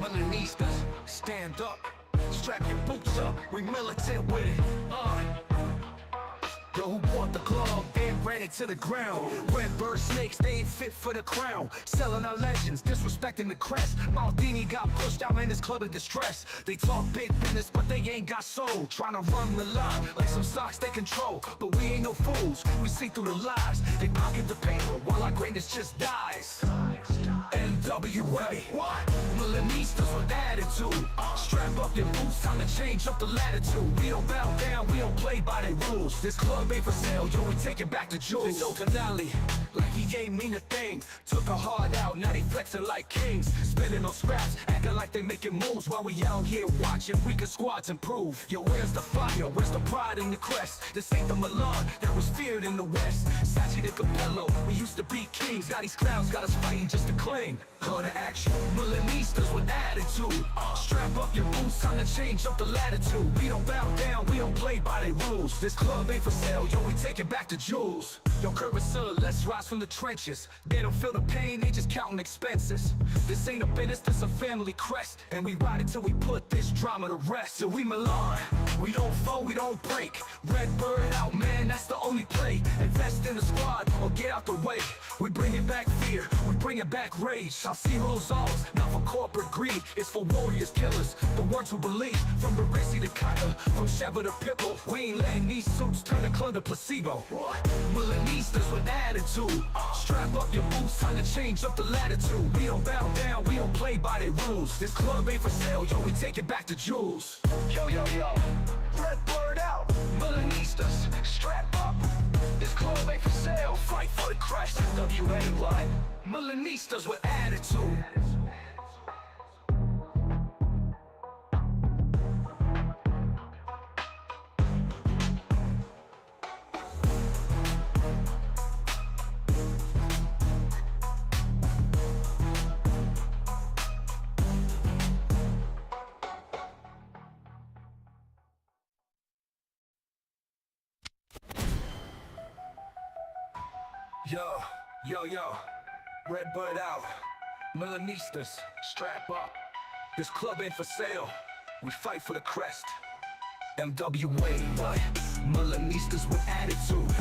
Melanistas, stand up, strap your boots up, we militant with it. Yo, who bought the glove and ran it to the ground? Redbird snakes, they ain't fit for the crown. Selling our legends, disrespecting the crest. Maldini got pushed out in his club of distress. They talk big business, but they ain't got soul. Trying to run the line like some stocks they control. But we ain't no fools, we see through the lies. They pocket the paper while our greatness just dies. NWA, what? Melanistas with attitude. Strap up your boots, time to change up the latitude. We don't bow down, we don't play by their rules. This club ain't for sale, yo, we take it back to Jules. No Canali, like he ain't mean a thing. Took a heart out, now they flexing like kings. Spinning on scraps, acting like they making moves. While we out here watching weaker squads improve. Yo, where's the fire, where's the pride in the crest? This ain't the Milan that was feared in the West. Sachi de Capello, we used to be kings. Now these clowns got us fighting just to claim. Call to action, Melanistas with attitude. Strap up your boots, time to change up the latitude. We don't bow down, we don't play by their rules. This club ain't for sale, yo, we take it back to Jules. Yo, Curacilla, let's rise from the trenches. They don't feel the pain, they just counting expenses. This ain't a business, this a family crest. And we ride it till we put this drama to rest. So we Milan, we don't fold, we don't break. Redbird out, man, that's the only play. Invest in the squad, or get out the way. We bring it back fear, we bring it back rage. I'll see Rosals, not for corporate greed. It's for warriors, killers, the ones who believe. From Barisi to Kaiser, from Sheva to Pipple. We ain't letting these suits turn the club to placebo. Melanistas with attitude. Strap up your boots, time to change up the latitude. We don't bow down, we don't play by their rules. This club ain't for sale, yo, we take it back to Jules. Yo, yo, yo, Redbird out. Melanistas, strap up. This club ain't for sale, fight for the crest. WA, Melanistas with attitude. Yo, Redbird out. Melanistas, strap up. This club ain't for sale, we fight for the crest. MWA, what? Melanistas with attitude.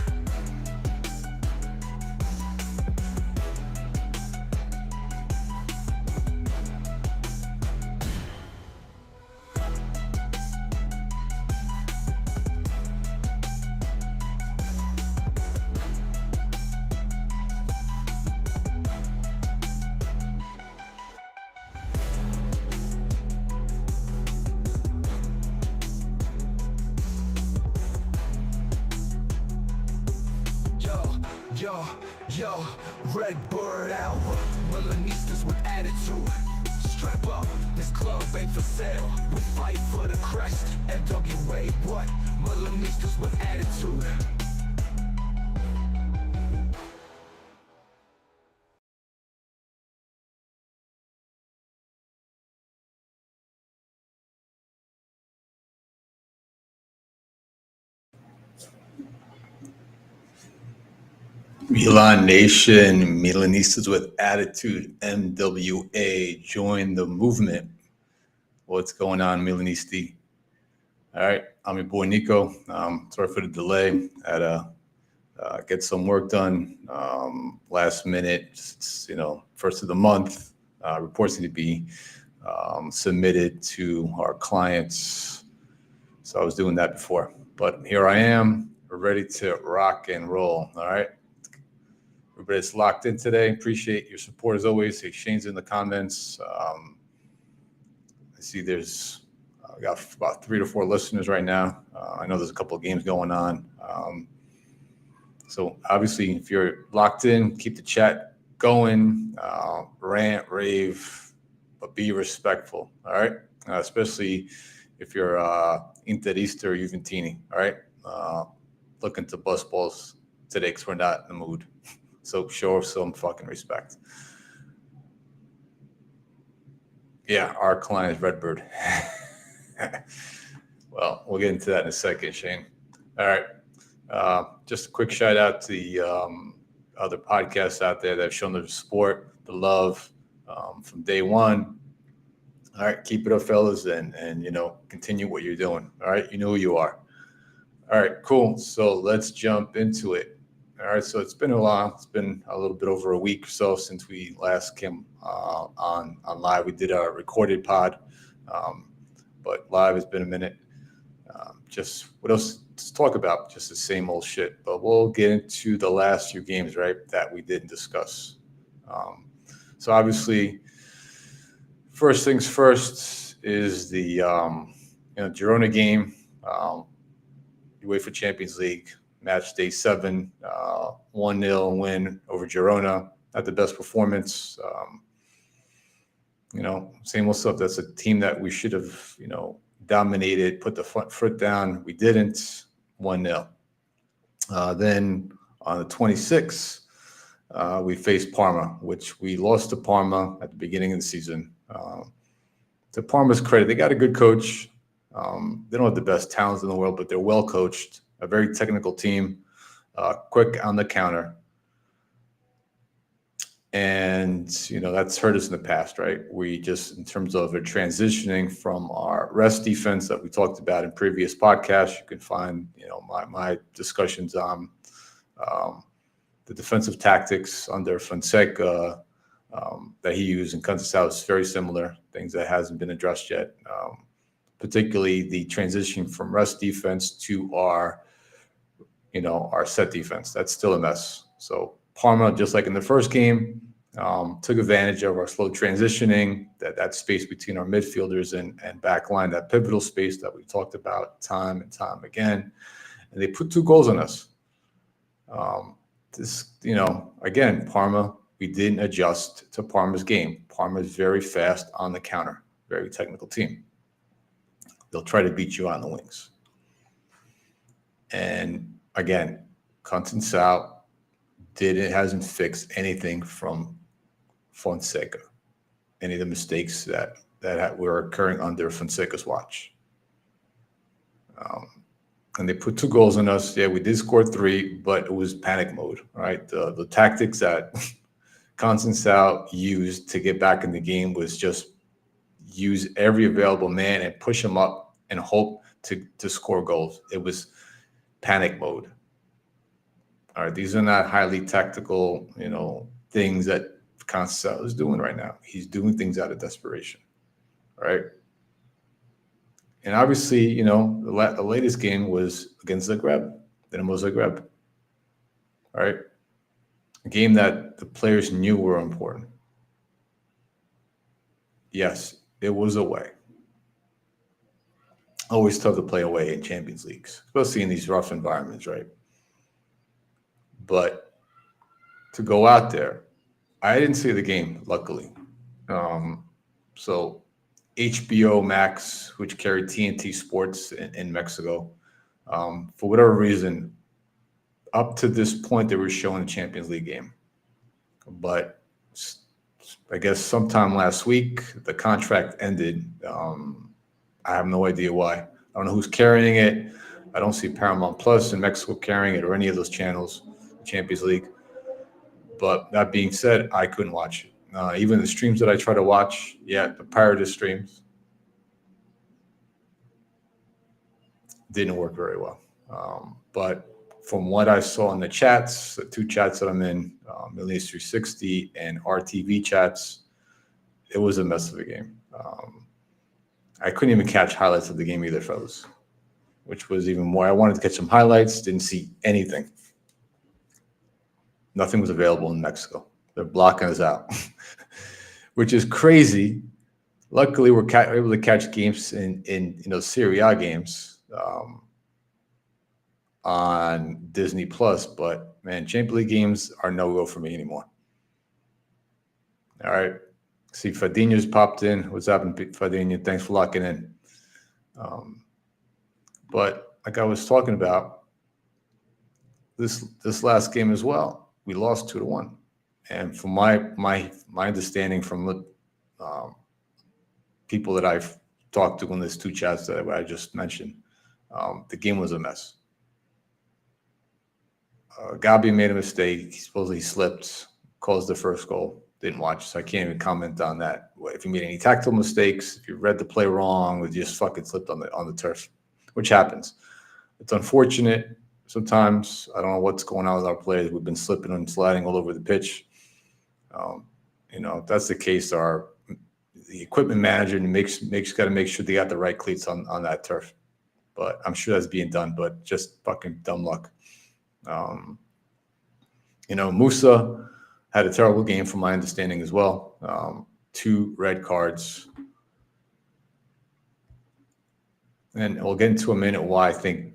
Yo, Redbird out. Melanistas with attitude. Strap up, this club ain't for sale. We fight for the crest. NWA, what? Melanistas with attitude. Milan Nation, Milanistas with Attitude, MWA, join the movement. What's going on, Milanisti? All right, I'm your boy Nicko. Sorry for the delay. I had to get some work done last minute. It's, first of the month. Reports need to be submitted to our clients. So I was doing that before. But here I am. We're ready to rock and roll. All right. Everybody's locked in today. Appreciate your support as always. Exchange in the comments. I see there's we got about 3 to 4 listeners right now. I know there's a couple of games going on. So obviously, if you're locked in, keep the chat going. Rant, rave, but be respectful. All right, especially if you're Interista or Juventini. All right, looking to bust balls today because we're not in the mood. So show some fucking respect. Yeah, our client is Redbird. Well, we'll get into that in a second, Shane. All right. Just a quick shout out to the other podcasts out there that have shown the support, the love. from day one. All right, keep it up, fellas, and continue what you're doing. All right, you know who you are. All right, cool. So let's jump into it. All right, so it's been a while. It's been a little bit over a week or so since we last came on live. We did our recorded pod, but live has been a minute. Just what else to talk about? Just the same old shit. But we'll get into the last few games, right, that we didn't discuss. So obviously, first things first is the Girona game. UEFA Champions League match day 7, 1-0 win over Girona. Not the best performance. Same old stuff. That's a team that we should have, dominated, put the front foot down. We didn't. 1-0. Then on the 26th, we faced Parma, which we lost to Parma at the beginning of the season. To Parma's credit, they got a good coach. They don't have the best talents in the world, but they're well coached, a very technical team, quick on the counter. And, that's hurt us in the past, right? We just, in terms of transitioning from our rest defense that we talked about in previous podcasts, you can find, my discussions on the defensive tactics under Fonseca that he used in Conceição is very similar, things that hasn't been addressed yet, particularly the transition from rest defense to our set defense. That's still a mess. So Parma, just like in the first game, took advantage of our slow transitioning, that space between our midfielders and back line, that pivotal space that we talked about time and time again. And they put 2 goals on us. Again, Parma, we didn't adjust to Parma's game. Parma is very fast on the counter, very technical team. They'll try to beat you on the wings. And again, Conceição hasn't fixed anything from Fonseca, any of the mistakes that were occurring under Fonseca's watch. And they put 2 goals on us. Yeah, we did score 3, but it was panic mode, right? The tactics that Conceição used to get back in the game was just use every available man and push them up and hope to score goals. It was panic mode. All right, these are not highly tactical, things that Conceição is doing right now. He's doing things out of desperation, right? And obviously, the latest game was against Zagreb, Dinamo Zagreb, all right? A game that the players knew were important. Yes, it was away. Always tough to play away in Champions Leagues, especially in these rough environments, right? But to go out there, I didn't see the game, luckily. So HBO Max, which carried TNT Sports in Mexico, for whatever reason, up to this point, they were showing a Champions League game. But I guess sometime last week, the contract ended. I have no idea why. I don't know who's carrying it. I don't see Paramount Plus in Mexico carrying it or any of those channels, Champions League. But that being said, I couldn't watch it. Even the streams that I try to watch, the pirated streams, didn't work very well. But from what I saw in the chats, the 2 chats that I'm in, Millions 360 and RTV chats, it was a mess of a game. I couldn't even catch highlights of the game either, fellas, which was even more. I wanted to catch some highlights, didn't see anything. Nothing was available in Mexico. They're blocking us out, which is crazy. Luckily, we're able to catch games in Serie A games on Disney Plus. But man, Champions League games are no go for me anymore. All right, see, Fadinho's popped in. What's happening, Fadinho? Thanks for locking in. But like I was talking about, this last game as well. We lost 2-1, and from my understanding from people that I've talked to in these 2 chats that I just mentioned, the game was a mess. Gabi made a mistake. He supposedly slipped, caused the first goal. didn't watch, so I can't even comment on that. If you made any tactical mistakes, if you read the play wrong, or you just fucking slipped on the turf, which happens. It's unfortunate. Sometimes I don't know what's going on with our players. We've been slipping and sliding all over the pitch. If that's the case, the equipment manager got to make sure they got the right cleats on that turf. But I'm sure that's being done. But just fucking dumb luck. Musa had a terrible game from my understanding as well. 2 red cards. And we'll get into a minute why I think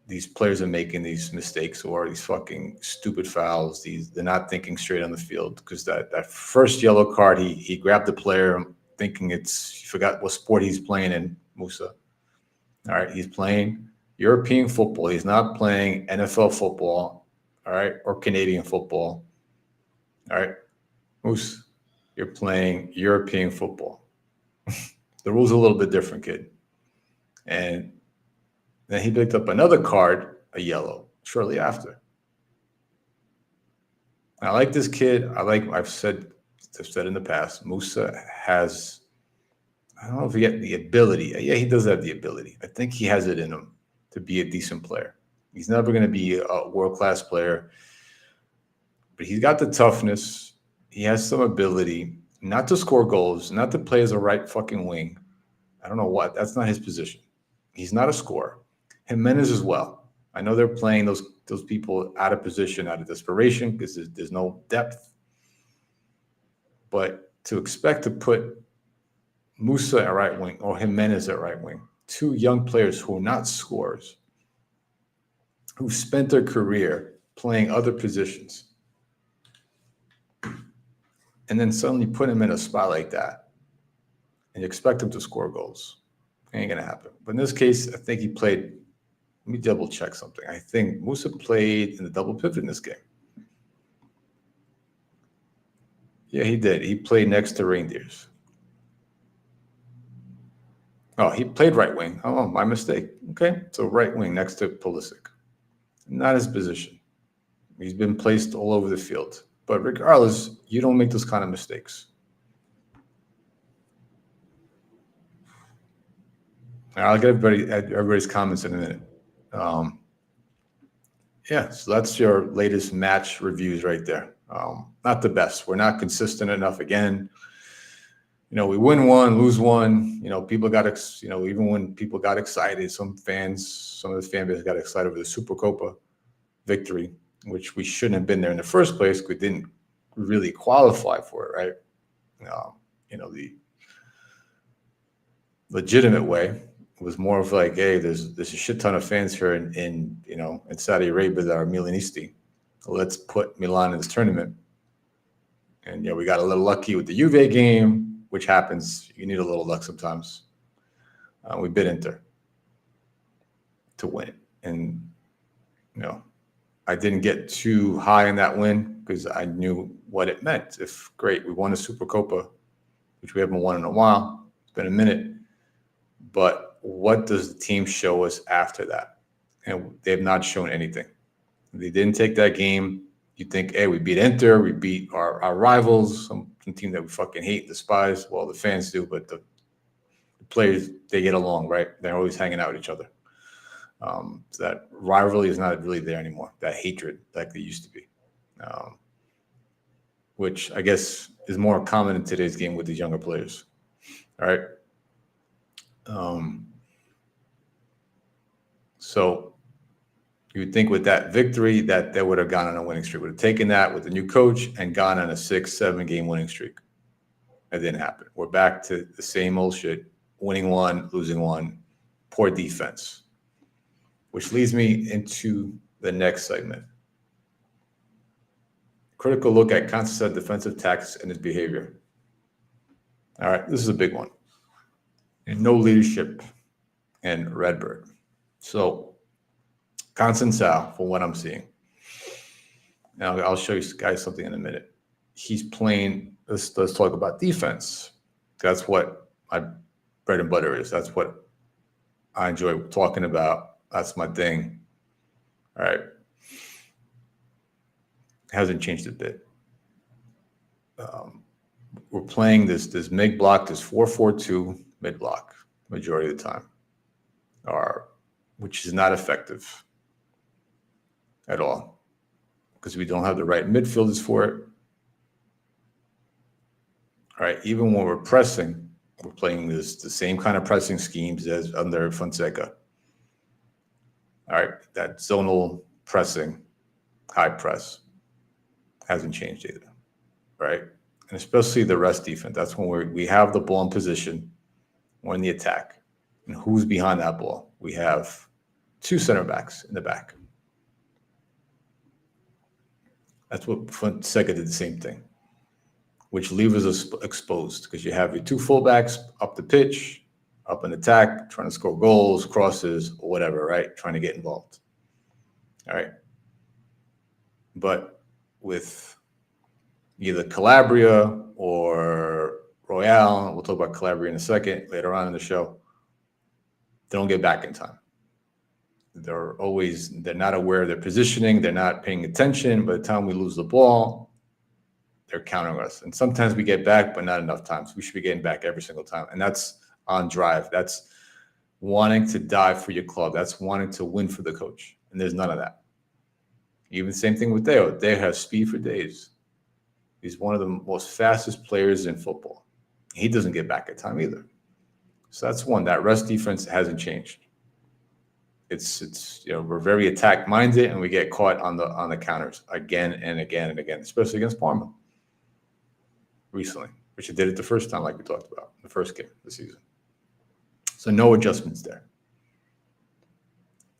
these players are making these mistakes or these fucking stupid fouls. They're not thinking straight on the field, because that first yellow card, he grabbed the player thinking he forgot what sport he's playing in, Musa. All right, he's playing European football. He's not playing NFL football, all right, or Canadian football. All right, Moose, you're playing European football. The rules are a little bit different, kid. And then he picked up another card, a yellow, shortly after. I like this kid. I've said in the past, Musa has, I don't know if he has the ability. Yeah, he does have the ability. I think he has it in him to be a decent player. He's never going to be a world-class player, but he's got the toughness. He has some ability not to score goals, not to play as a right fucking wing. I don't know what. That's not his position. He's not a scorer. Jimenez as well. I know they're playing those people out of position, out of desperation, because there's no depth. But to expect to put Musa at right wing or Jimenez at right wing, 2 young players who are not scorers, who spent their career playing other positions, and then suddenly put him in a spot like that and you expect him to score goals, ain't going to happen. But in this case, I think he played. Let me double check something. I think Musa played in the double pivot in this game. Yeah, he did. He played next to Reindeers. Oh, he played right wing. Oh, my mistake. Okay, so right wing next to Pulisic. Not his position. He's been placed all over the field. But regardless, you don't make those kind of mistakes. I'll get everybody's comments in a minute. So that's your latest match reviews right there. Not the best. We're not consistent enough again. We win one, lose one. People got, even when people got excited, some of the fan base got excited over the Supercopa victory, which we shouldn't have been there in the first place. We didn't really qualify for it, right? The legitimate way was more of like, hey, there's a shit ton of fans here in Saudi Arabia that are Milanisti. Let's put Milan in this tournament. And we got a little lucky with the Juve game, which happens. You need a little luck sometimes. We bid Inter to win it. And, I didn't get too high in that win because I knew what it meant. If, great, we won a Supercopa, which we haven't won in a while. It's been a minute. But what does the team show us after that? And they have not shown anything. They didn't take that game. You think, hey, we beat Inter, we beat our rivals, some team that we fucking hate and despise. Well, the fans do, but the players, they get along, right? They're always hanging out with each other. So that rivalry is not really there anymore, that hatred like they used to be, which I guess is more common in today's game with these younger players. All right. So you would think with that victory that they would have gone on a winning streak, would have taken that with the new coach and gone on a 6-7 game winning streak. It didn't happen. We're back to the same old shit, winning one, losing one, poor defense, which leads me into the next segment. Critical look at Conceição defensive tactics and his behavior. All right, this is a big one. And no leadership and Redbird. So Conceição, for what I'm seeing. Now I'll show you guys something in a minute. He's playing. Let's talk about defense. That's what my bread and butter is. That's what I enjoy talking about. That's my thing. All right. Hasn't changed a bit. we're playing this mid block, this 4-4-2 mid block majority of the time, which is not effective at all because we don't have the right midfielders for it. All right, even when we're pressing, we're playing the same kind of pressing schemes as under Fonseca. All right, that zonal pressing, high press, hasn't changed either, right? And especially the rest defense. That's when we have the ball in position, we're in the attack. And who's behind that ball? We have 2 center backs in the back. That's what Fonseca did the same thing, which leaves us exposed because you have your 2 fullbacks up the pitch, up in attack, trying to score goals, crosses, or whatever, right? Trying to get involved. All right. But with either Calabria or Royale, we'll talk about Calabria in a second, later on in the show, they don't get back in time. They're not aware of their positioning. They're not paying attention. By the time we lose the ball, they're countering us. And sometimes we get back, but not enough times. We should be getting back every single time. And that's on drive. That's wanting to die for your club. That's wanting to win for the coach. And there's none of that. Even same thing with Deo. Deo has speed for days. He's one of the most fastest players in football. He doesn't get back at time either. So that's one. That rest defense hasn't changed. It's we're very attack minded and we get caught on the counters again and again and again, especially against Parma recently, which it did it the first time, like we talked about, the first game of the season. So no adjustments there.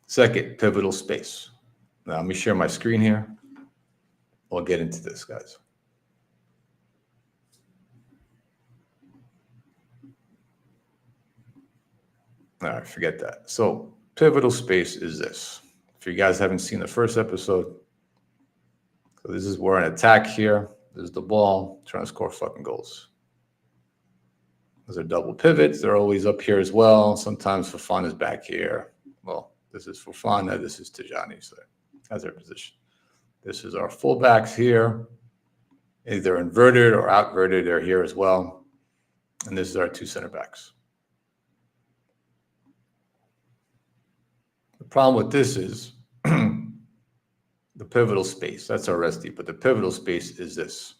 Second, pivotal space. Now let me share my screen here. We'll get into this, guys. All right, forget that. So pivotal space is this. If you guys haven't seen the first episode, so this is we're in attack here. There's the ball, trying to score fucking goals. Those are double pivots. They're always up here as well. Sometimes Fofana is back here. Well, this is Fofana. This is Tijani. So that's their position. This is our fullbacks here. Either inverted or outverted. They're here as well. And this is our 2 center backs. The problem with this is the pivotal space. That's our resty, but the pivotal space is this.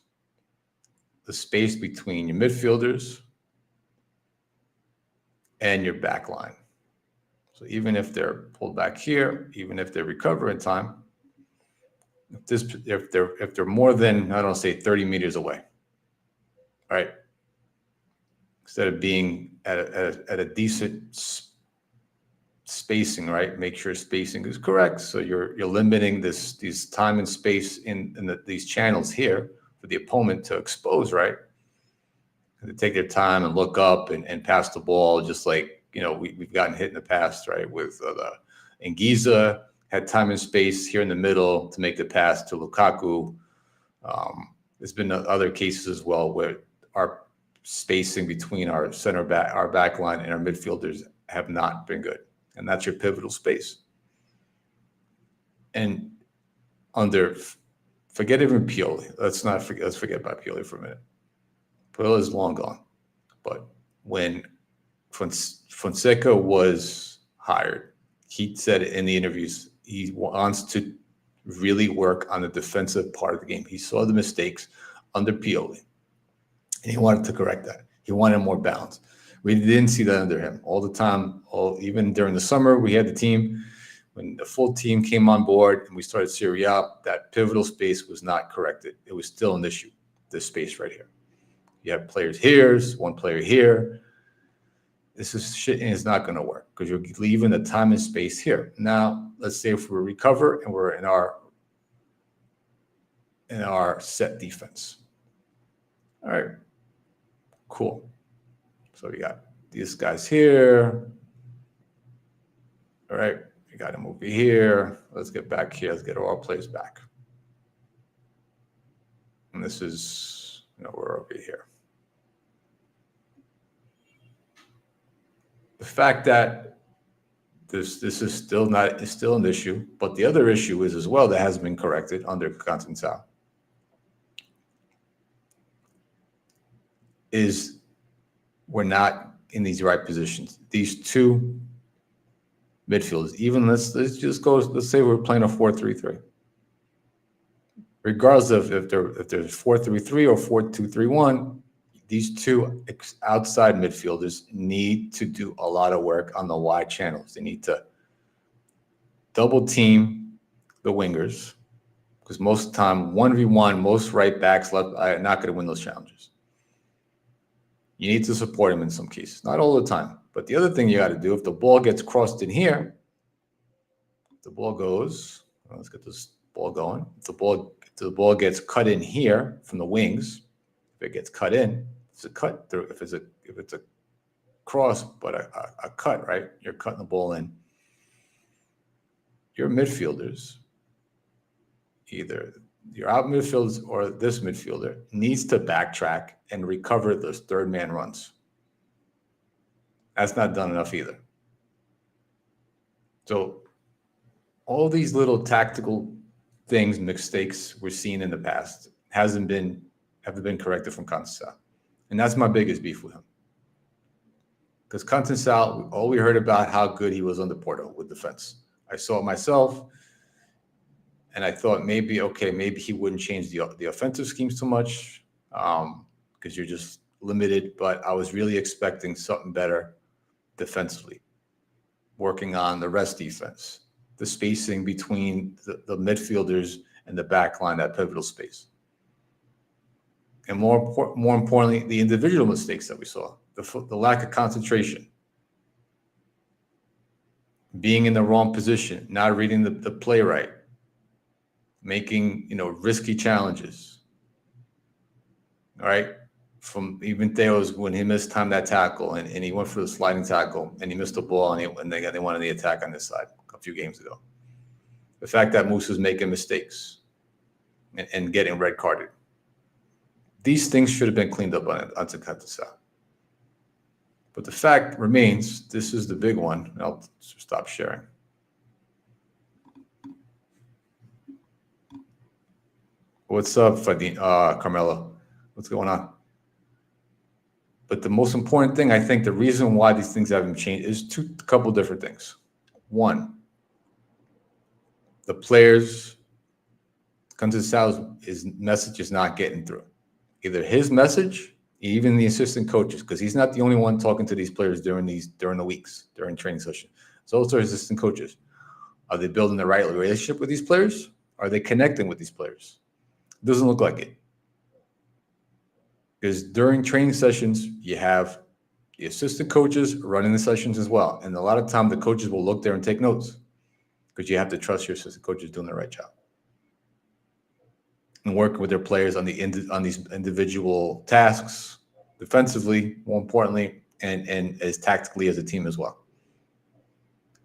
The space between your midfielders and your back line. So even if they're pulled back here, even if they recover in time, if they're more than, I don't say 30 meters away, right? Instead of being at a decent spacing, right? Make sure spacing is correct. So you're limiting these time and space in these channels here for the opponent to expose, right? And to take their time and look up and pass the ball, just like we've gotten hit in the past, right? With Anguissa had time and space here in the middle to make the pass to Lukaku. There's been other cases as well where our spacing between our back line and our midfielders have not been good. And that's your pivotal space. And forget even Pioli. Let's forget about Pioli for a minute. Pioli is long gone. But when Fonseca was hired, he said in the interviews he wants to really work on the defensive part of the game. He saw the mistakes under Pioli, and he wanted to correct that. He wanted more balance. We didn't see that under him all the time. Even during the summer, we had the team. When the full team came on board and we started Serie A, that pivotal space was not corrected. It was still an issue, this space right here. You have players here, one player here. This is shit and it's not going to work because you're leaving the time and space here. Now, let's say if we recover and we're in our set defense. All right, cool. So we got these guys here. All right, we got him over here. Let's get back here. Let's get all our players back. And this is, we're over here. The fact that this is still an issue, but the other issue is as well that has been corrected under Conceição. is we're not in these right positions. These two midfielders, even let's just go, let's say we're playing a 4-3-3. Regardless of if there's 4-3-3 or 4-2-3-1, these two outside midfielders need to do a lot of work on the wide channels. They need to double team the wingers, because most of the time, 1v1, most right backs are not going to win those challenges. You need to support him in some cases, not all the time. But the other thing you got to do, if the ball gets crossed in here, the ball goes, let's get this ball going. If the ball gets cut in here from the wings, if it gets cut in, it's a cut through. If it's a cross, but a cut, right? You're cutting the ball in. Your midfielders, either your out midfielders or this midfielder, needs to backtrack and recover those third man runs. That's not done enough either. So all these little tactical things, mistakes we're seeing in the past haven't been corrected from Conceição. And that's my biggest beef with him. Because Conceição, all we heard about how good he was under Porto with defense. I saw it myself, and I thought maybe he wouldn't change the offensive schemes too much because you're just limited. But I was really expecting something better defensively, working on the rest defense, the spacing between the midfielders and the back line, that pivotal space. And more importantly, the individual mistakes that we saw, the lack of concentration, being in the wrong position, not reading the play right, making risky challenges. All right, from even Theo's when he missed time that tackle and he went for the sliding tackle and he missed the ball and they wanted the attack on this side a few games ago. The fact that Moose was making mistakes and getting red carded. These things should have been cleaned up on Conceição. But the fact remains, this is the big one. I'll stop sharing. What's up, Carmelo? What's going on? But the most important thing, I think, the reason why these things haven't changed is a couple different things. One, the players, Conceição's message is not getting through. Either his message, even the assistant coaches, because he's not the only one talking to these players during the weeks, during training session. It's also assistant coaches. Are they building the right relationship with these players? Are they connecting with these players? It doesn't look like it. Because during training sessions, you have the assistant coaches running the sessions as well. And a lot of time the coaches will look there and take notes because you have to trust your assistant coaches doing the right job. And working with their players on these individual tasks, defensively, more importantly, and as tactically as a team as well.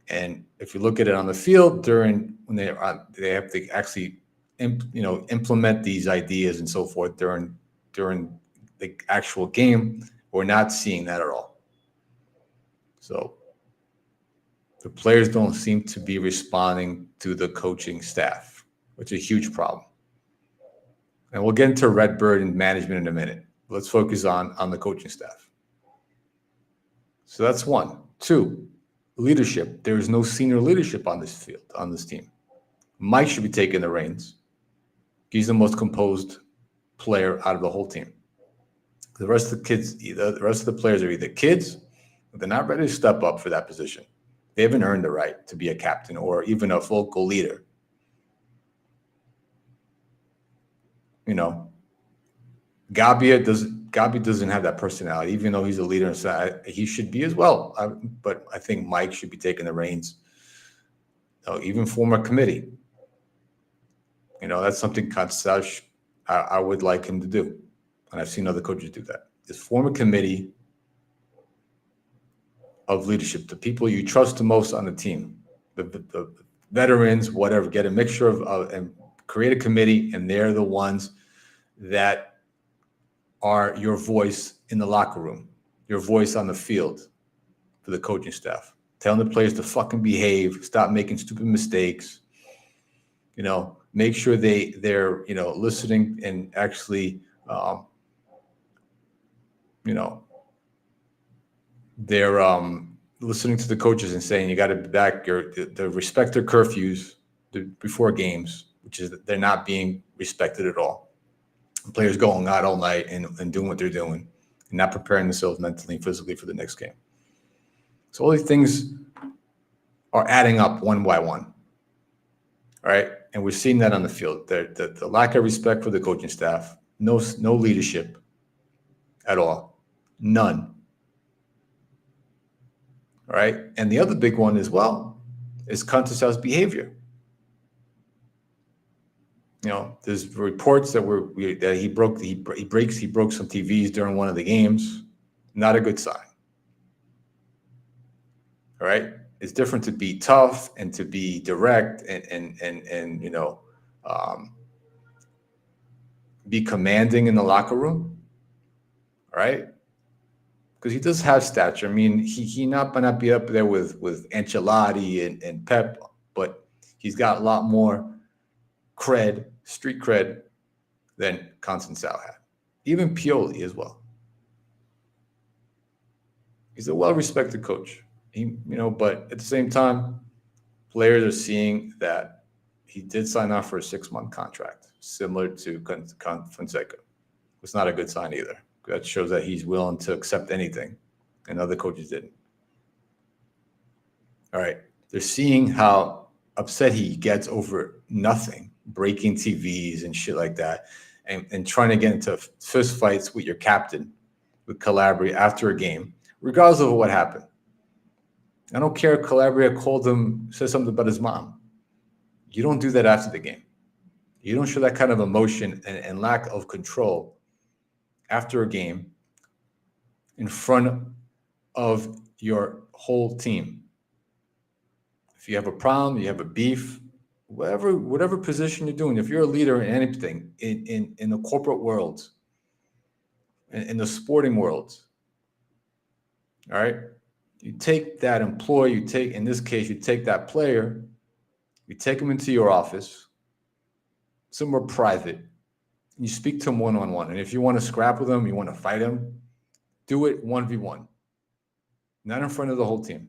And if you look at it on the field when they have to actually implement these ideas and so forth during the actual game, we're not seeing that at all. So the players don't seem to be responding to the coaching staff, which is a huge problem. And we'll get into Redbird and management in a minute. Let's focus on the coaching staff. So that's one. Two, leadership. There is no senior leadership on this field, on this team. Mike should be taking the reins. He's the most composed player out of the whole team. The rest of the players are either kids, or they're not ready to step up for that position. They haven't earned the right to be a captain or even a vocal leader. Gabi doesn't have that personality, even though he's a leader inside. He should be as well. But I think Mike should be taking the reins. Even form a committee. That's something Conceição I would like him to do. And I've seen other coaches do that. Is form a committee of leadership, the people you trust the most on the team, the veterans, whatever. Get a mixture of and create a committee, and they're the ones that are your voice in the locker room, your voice on the field for the coaching staff. Telling the players to fucking behave, stop making stupid mistakes. Make sure they're listening and actually they're listening to the coaches and saying you got to back the respect their curfews before games, which is that they're not being respected at all. Players going out all night and doing what they're doing and not preparing themselves mentally and physically for the next game. So all these things are adding up one by one. All right. And we're seeing that on the field. The lack of respect for the coaching staff, no leadership at all. None. All right. And the other big one as well is Conceição's behavior. There's reports that he broke some TVs during one of the games. Not a good sign. All right. It's different to be tough and to be direct and be commanding in the locker room. All right. Because he does have stature. I mean, he might not be up there with Ancelotti and Pep, but he's got a lot more cred, street cred, than Conceição had. Even Pioli as well. He's a well-respected coach. But at the same time, players are seeing that he did sign off for a 6-month contract, similar to Fonseca. It's not a good sign either. That shows that he's willing to accept anything, and other coaches didn't. All right. They're seeing how upset he gets over nothing, breaking TVs and shit like that, and trying to get into fist fights with your captain, with Calabria after a game, regardless of what happened. I don't care if Calabria said something about his mom. You don't do that after the game. You don't show that kind of emotion and lack of control after a game in front of your whole team. If you have a problem, you have a beef, whatever position you're doing, if you're a leader in anything, in the corporate world, in the sporting world, all right, you take that employee, in this case, you take that player, you take him into your office, somewhere private, you speak to him one-on-one. And if you want to scrap with him, you want to fight him, do it 1v1. Not in front of the whole team.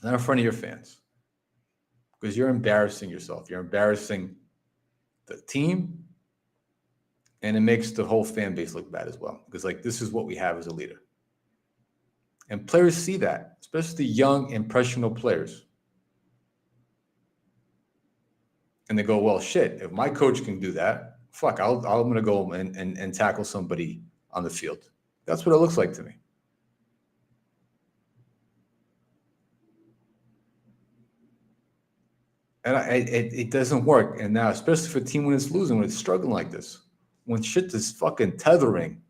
Not in front of your fans. Because you're embarrassing yourself. You're embarrassing the team. And it makes the whole fan base look bad as well. Because, this is what we have as a leader. And players see that, especially young, impressionable players. And they go, well, shit, if my coach can do that, fuck, I'm going to go and tackle somebody on the field. That's what it looks like to me. And it doesn't work. And now, especially for a team when it's losing, when it's struggling like this, when shit is fucking tethering,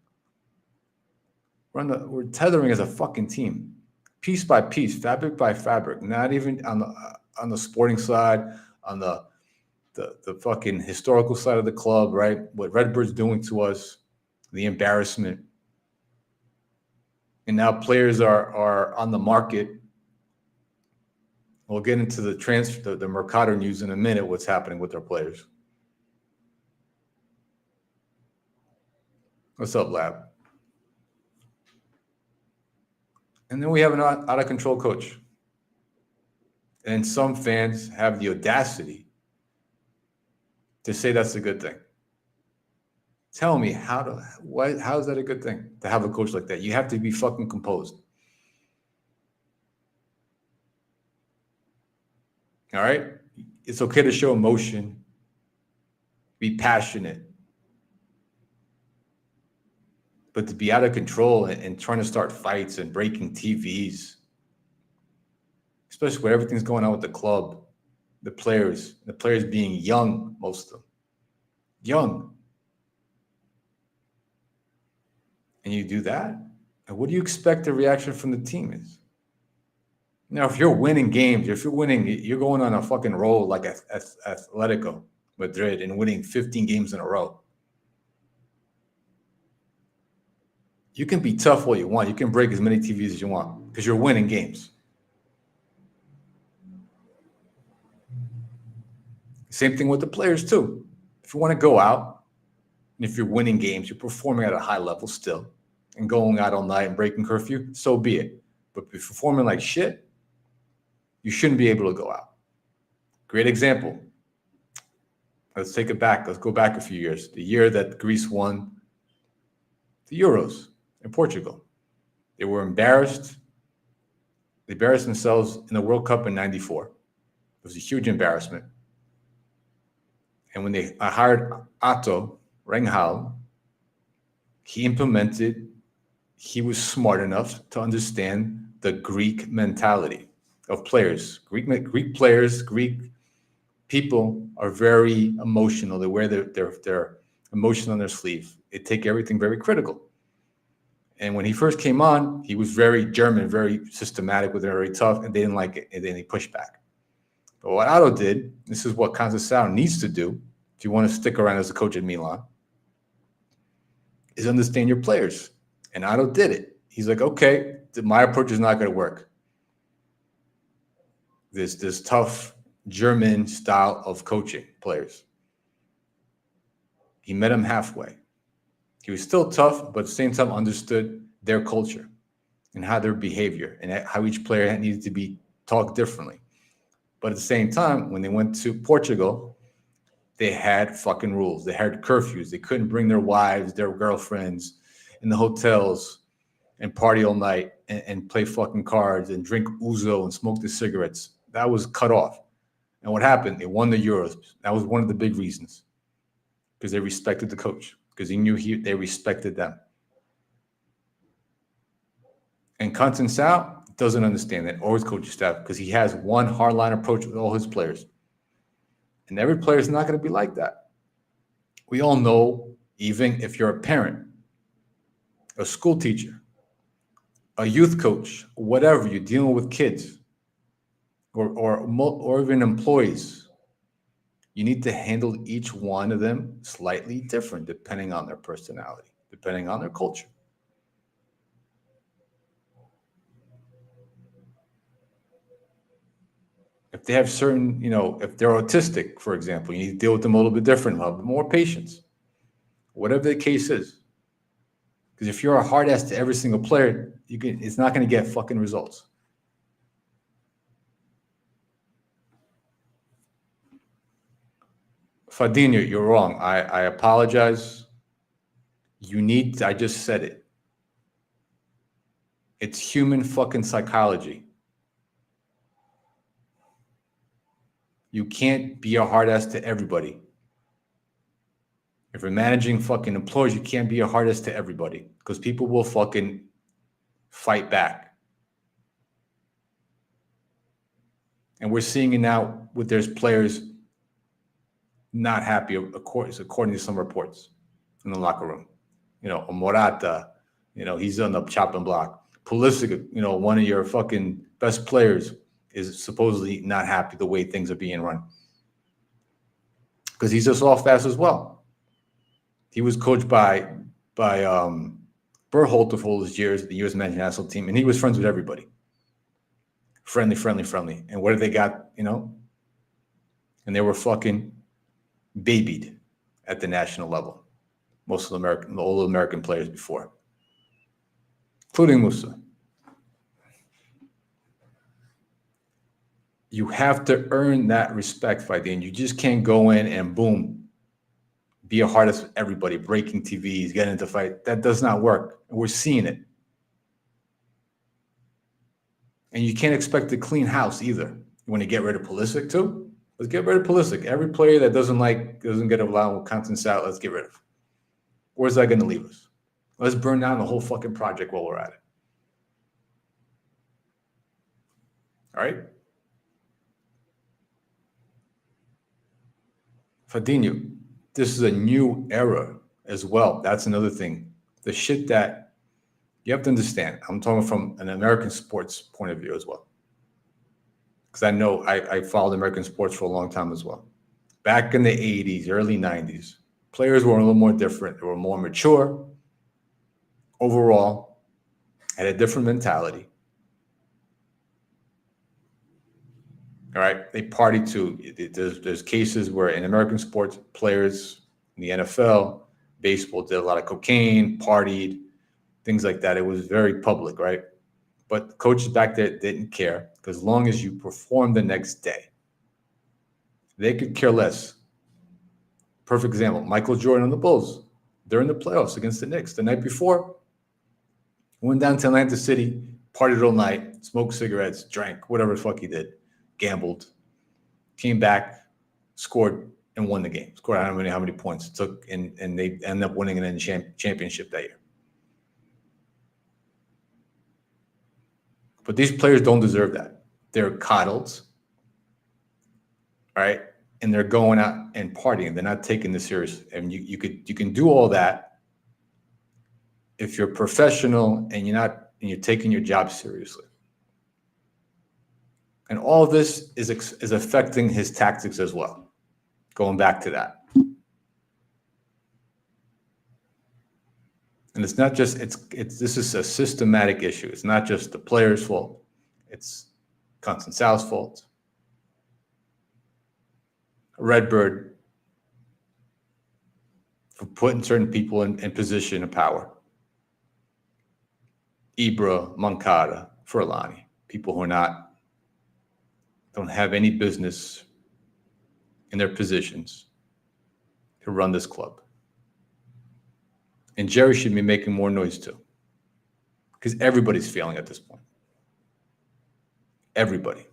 we're tethering as a fucking team, piece by piece, fabric by fabric. Not even on the sporting side, on the fucking historical side of the club, right? What Redbird's doing to us, the embarrassment. And now players are on the market. We'll get into the Mercato news in a minute, what's happening with our players. What's up, Lab? And then we have an out-of-control coach. And some fans have the audacity to say that's a good thing. Tell me, how is that a good thing to have a coach like that? You have to be fucking composed. All right? It's okay to show emotion, be passionate. But to be out of control and trying to start fights and breaking TVs, especially when everything's going on with the club, the players being young, most of them. Young. And you do that? And what do you expect the reaction from the team is? Now, if you're winning games, you're going on a fucking roll like Atletico Madrid and winning 15 games in a row. You can be tough all you want. You can break as many TVs as you want because you're winning games. Same thing with the players, too. If you want to go out, and if you're winning games, you're performing at a high level still, and going out all night and breaking curfew, so be it. But if you're performing like shit, you shouldn't be able to go out. Great example. Let's take it back. Let's go back a few years. The year that Greece won the Euros in Portugal. They were embarrassed. They embarrassed themselves in the World Cup in '94. It was a huge embarrassment. And when they hired Otto Rangel, he was smart enough to understand the Greek mentality of players. Greek players, Greek people are very emotional. They wear their emotion on their sleeve. They take everything very critical. And when he first came on, he was very German, very systematic, very tough, and they didn't like it, and then he pushed back. But what Otto did, this is what Conceição needs to do if you want to stick around as a coach at Milan, is understand your players. And Otto did it. He's like, okay, my approach is not going to work. This tough German style of coaching players. He met them halfway. He was still tough, but at the same time understood their culture and how their behavior and how each player needed to be talked differently. But at the same time, when they went to Portugal, they had fucking rules. They had curfews. They couldn't bring their wives, their girlfriends in the hotels and party all night and play fucking cards and drink ouzo and smoke the cigarettes. That was cut off. And what happened? They won the Euros. That was one of the big reasons, because they respected the coach, because he knew they respected them. And Conceição doesn't understand that, or his coaching staff, because he has one hardline approach with all his players. And every player is not going to be like that. We all know, even if you're a parent, a school teacher, a youth coach, whatever, you're dealing with kids or even employees, you need to handle each one of them slightly different depending on their personality, depending on their culture. If they have certain, if they're autistic, for example, you need to deal with them a little bit different, have more patience, whatever the case is. Because if you're a hard ass to every single player, it's not going to get fucking results. Fadinho, you're wrong. I apologize. I just said it. It's human fucking psychology. You can't be a hard ass to everybody. If you're managing fucking employees, you can't be a hard ass to everybody, because people will fucking fight back. And we're seeing it now with there's players not happy, according to some reports in the locker room. Morata, he's on the chopping block. Pulisic, one of your fucking best players, is supposedly not happy the way things are being run, because he's just off fast as well. He was coached by Berhalter for all his years at the U.S. men's national team, and he was friends with everybody. Friendly. And what did they got, And they were fucking babied at the national level. Most of all the American players before, including Musa. You have to earn that respect, Fadin. You just can't go in and boom, be a hardest with everybody, breaking TVs, getting into fight. That does not work. And we're seeing it. And you can't expect to clean house either. You want to get rid of Pulisic too? Let's get rid of Pulisic. Every player that doesn't get along with Conceição, let's get rid of. Where's that going to leave us? Let's burn down the whole fucking project while we're at it. All right? Fadinho, this is a new era as well. That's another thing. The shit that you have to understand. I'm talking from an American sports point of view as well. Because I know I followed American sports for a long time as well. Back in the 80s, early 90s, players were a little more different. They were more mature. Overall, had a different mentality. All right, they party too. There's cases where in American sports, players in the NFL, baseball did a lot of cocaine, partied, things like that. It was very public, right? But the coaches back there didn't care, because as long as you performed the next day, they could care less. Perfect example, Michael Jordan on the Bulls during the playoffs against the Knicks. The night before, went down to Atlantic City, partied all night, smoked cigarettes, drank, whatever the fuck he did, gambled, came back, scored, and won the game. Scored how many points it took, and they ended up winning an championship that year. But these players don't deserve that. They're coddled, right? And they're going out and partying. They're not taking this serious. And you can do all that if you're professional and you're taking your job seriously. And all of this is affecting his tactics as well. Going back to that. And it's not just, this is a systematic issue. It's not just the player's fault. It's Conceição's fault. Redbird for putting certain people in position of power. Ibra, Moncada, Furlani, people who don't have any business in their positions to run this club. And Jerry should be making more noise too, because everybody's failing at this point. Everybody.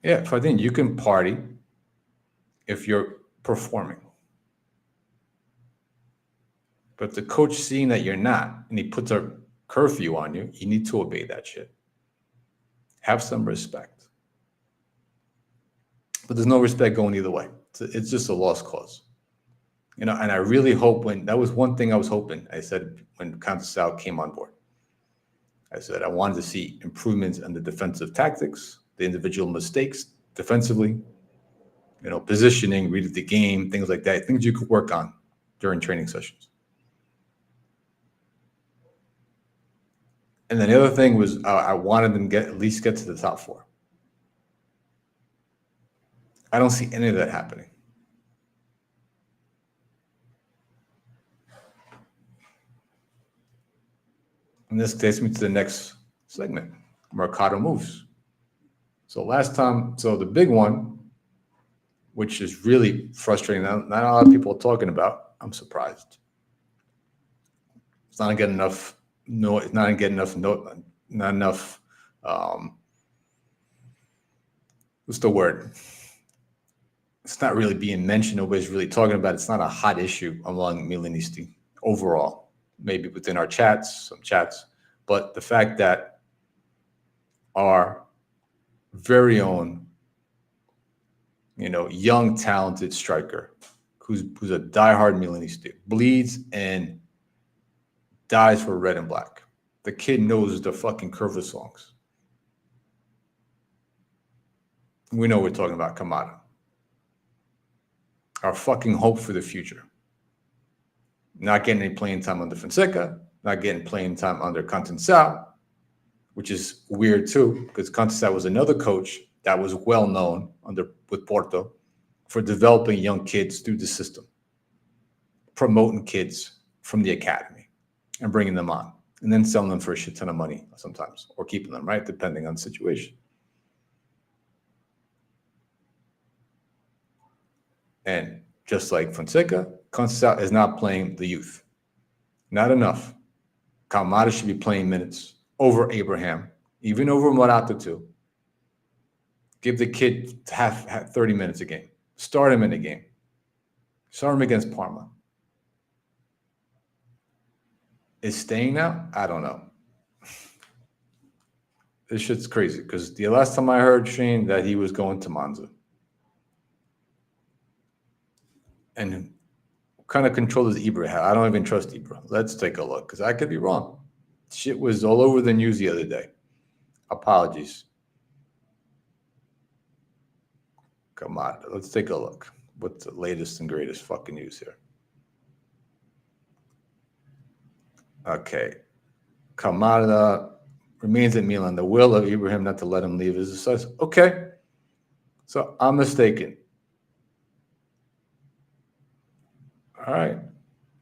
Yeah, I think you can party if you're performing. But the coach seeing that you're not, and he puts a curfew on you, you need to obey that shit. Have some respect. But there's no respect going either way. It's just a lost cause. And I really hope that was one thing I was hoping. I said when Conceição came on board, I said I wanted to see improvements in the defensive tactics, the individual mistakes defensively, positioning, read the game, things like that, things you could work on during training sessions. And then the other thing was I wanted them to at least get to the top four. I don't see any of that happening. And this takes me to the next segment, Mercato Moves. So the big one, which is really frustrating, not a lot of people are talking about, I'm surprised. It's not getting enough. No, it's not getting enough. Not enough. What's the word? It's not really being mentioned. Nobody's really talking about it. It's not a hot issue among Milanisti overall. Maybe within our some chats, but the fact that our very own, young, talented striker, who's a diehard Milanisti, bleeds and dies for red and black. The kid knows the fucking Curva songs. We know we're talking about Kamada. Our fucking hope for the future. Not getting any playing time under Fonseca, not getting playing time under Conceição, which is weird too, because Conceição was another coach that was well known with Porto for developing young kids through the system, promoting kids from the academy and bringing them on, and then selling them for a shit ton of money sometimes, or keeping them, right, depending on the situation. And just like Fonseca, Conceição is not playing the youth. Not enough. Calmada should be playing minutes over Abraham, even over Morata too. Give the kid half 30 minutes a game. Start him in a game. Start him against Parma. Is staying now? I don't know. This shit's crazy because the last time I heard Shane that he was going to Monza. And what kind of control does Ibra have? I don't even trust Ibra. Let's take a look because I could be wrong. Shit was all over the news the other day. Apologies. Come on, let's take a look. What's the latest and greatest fucking news here? Okay. Kamada remains at Milan. The will of Ibrahim not to let him leave is a success. Okay. So I'm mistaken. All right.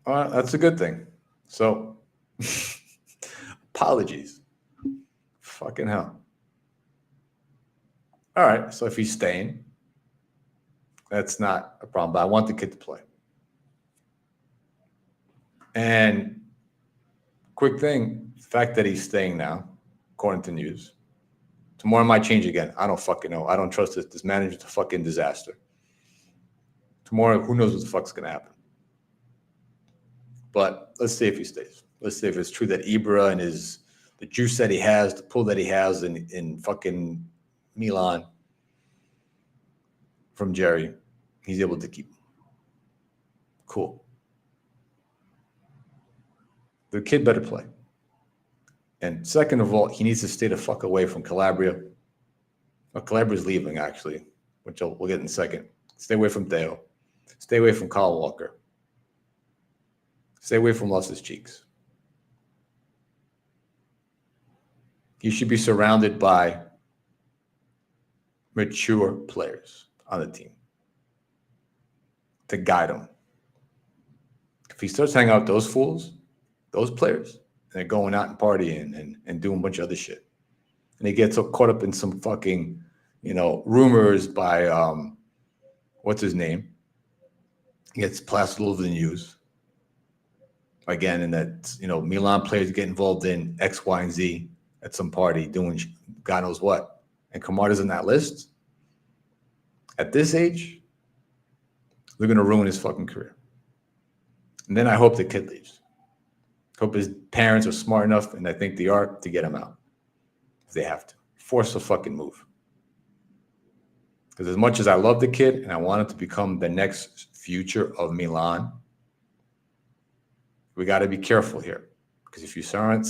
That's a good thing. So, apologies. Fucking hell. All right. So if he's staying, that's not a problem. But I want the kid to play. And quick thing, the fact that he's staying now, according to news, tomorrow might change again. I don't fucking know. I don't trust this manager. It's a fucking disaster. Tomorrow, who knows what the fuck's going to happen. But let's see if he stays. Let's see if it's true that Ibra and the juice that he has, the pull that he has in fucking Milan from Jerry, he's able to keep him. Cool. The kid better play. And second of all, he needs to stay the fuck away from Calabria. Well, Calabria's leaving, actually, which we'll get in a second. Stay away from Theo. Stay away from Kyle Walker. Stay away from Los's Cheeks. He should be surrounded by mature players on the team to guide him. If he starts hanging out with those fools, those players, and they're going out and partying and doing a bunch of other shit, and he gets so caught up in some fucking, rumors by what's his name? He gets plastered all over the news. Again, and that, Milan players get involved in X, Y, and Z at some party doing God knows what. And Kamada's in that list. At this age, they're going to ruin his fucking career. And then I hope the kid leaves. I hope his parents are smart enough, and I think they are, to get him out. If they have to. Force a fucking move. Because as much as I love the kid and I want him to become the next future of Milan, we got to be careful here. Because if you surround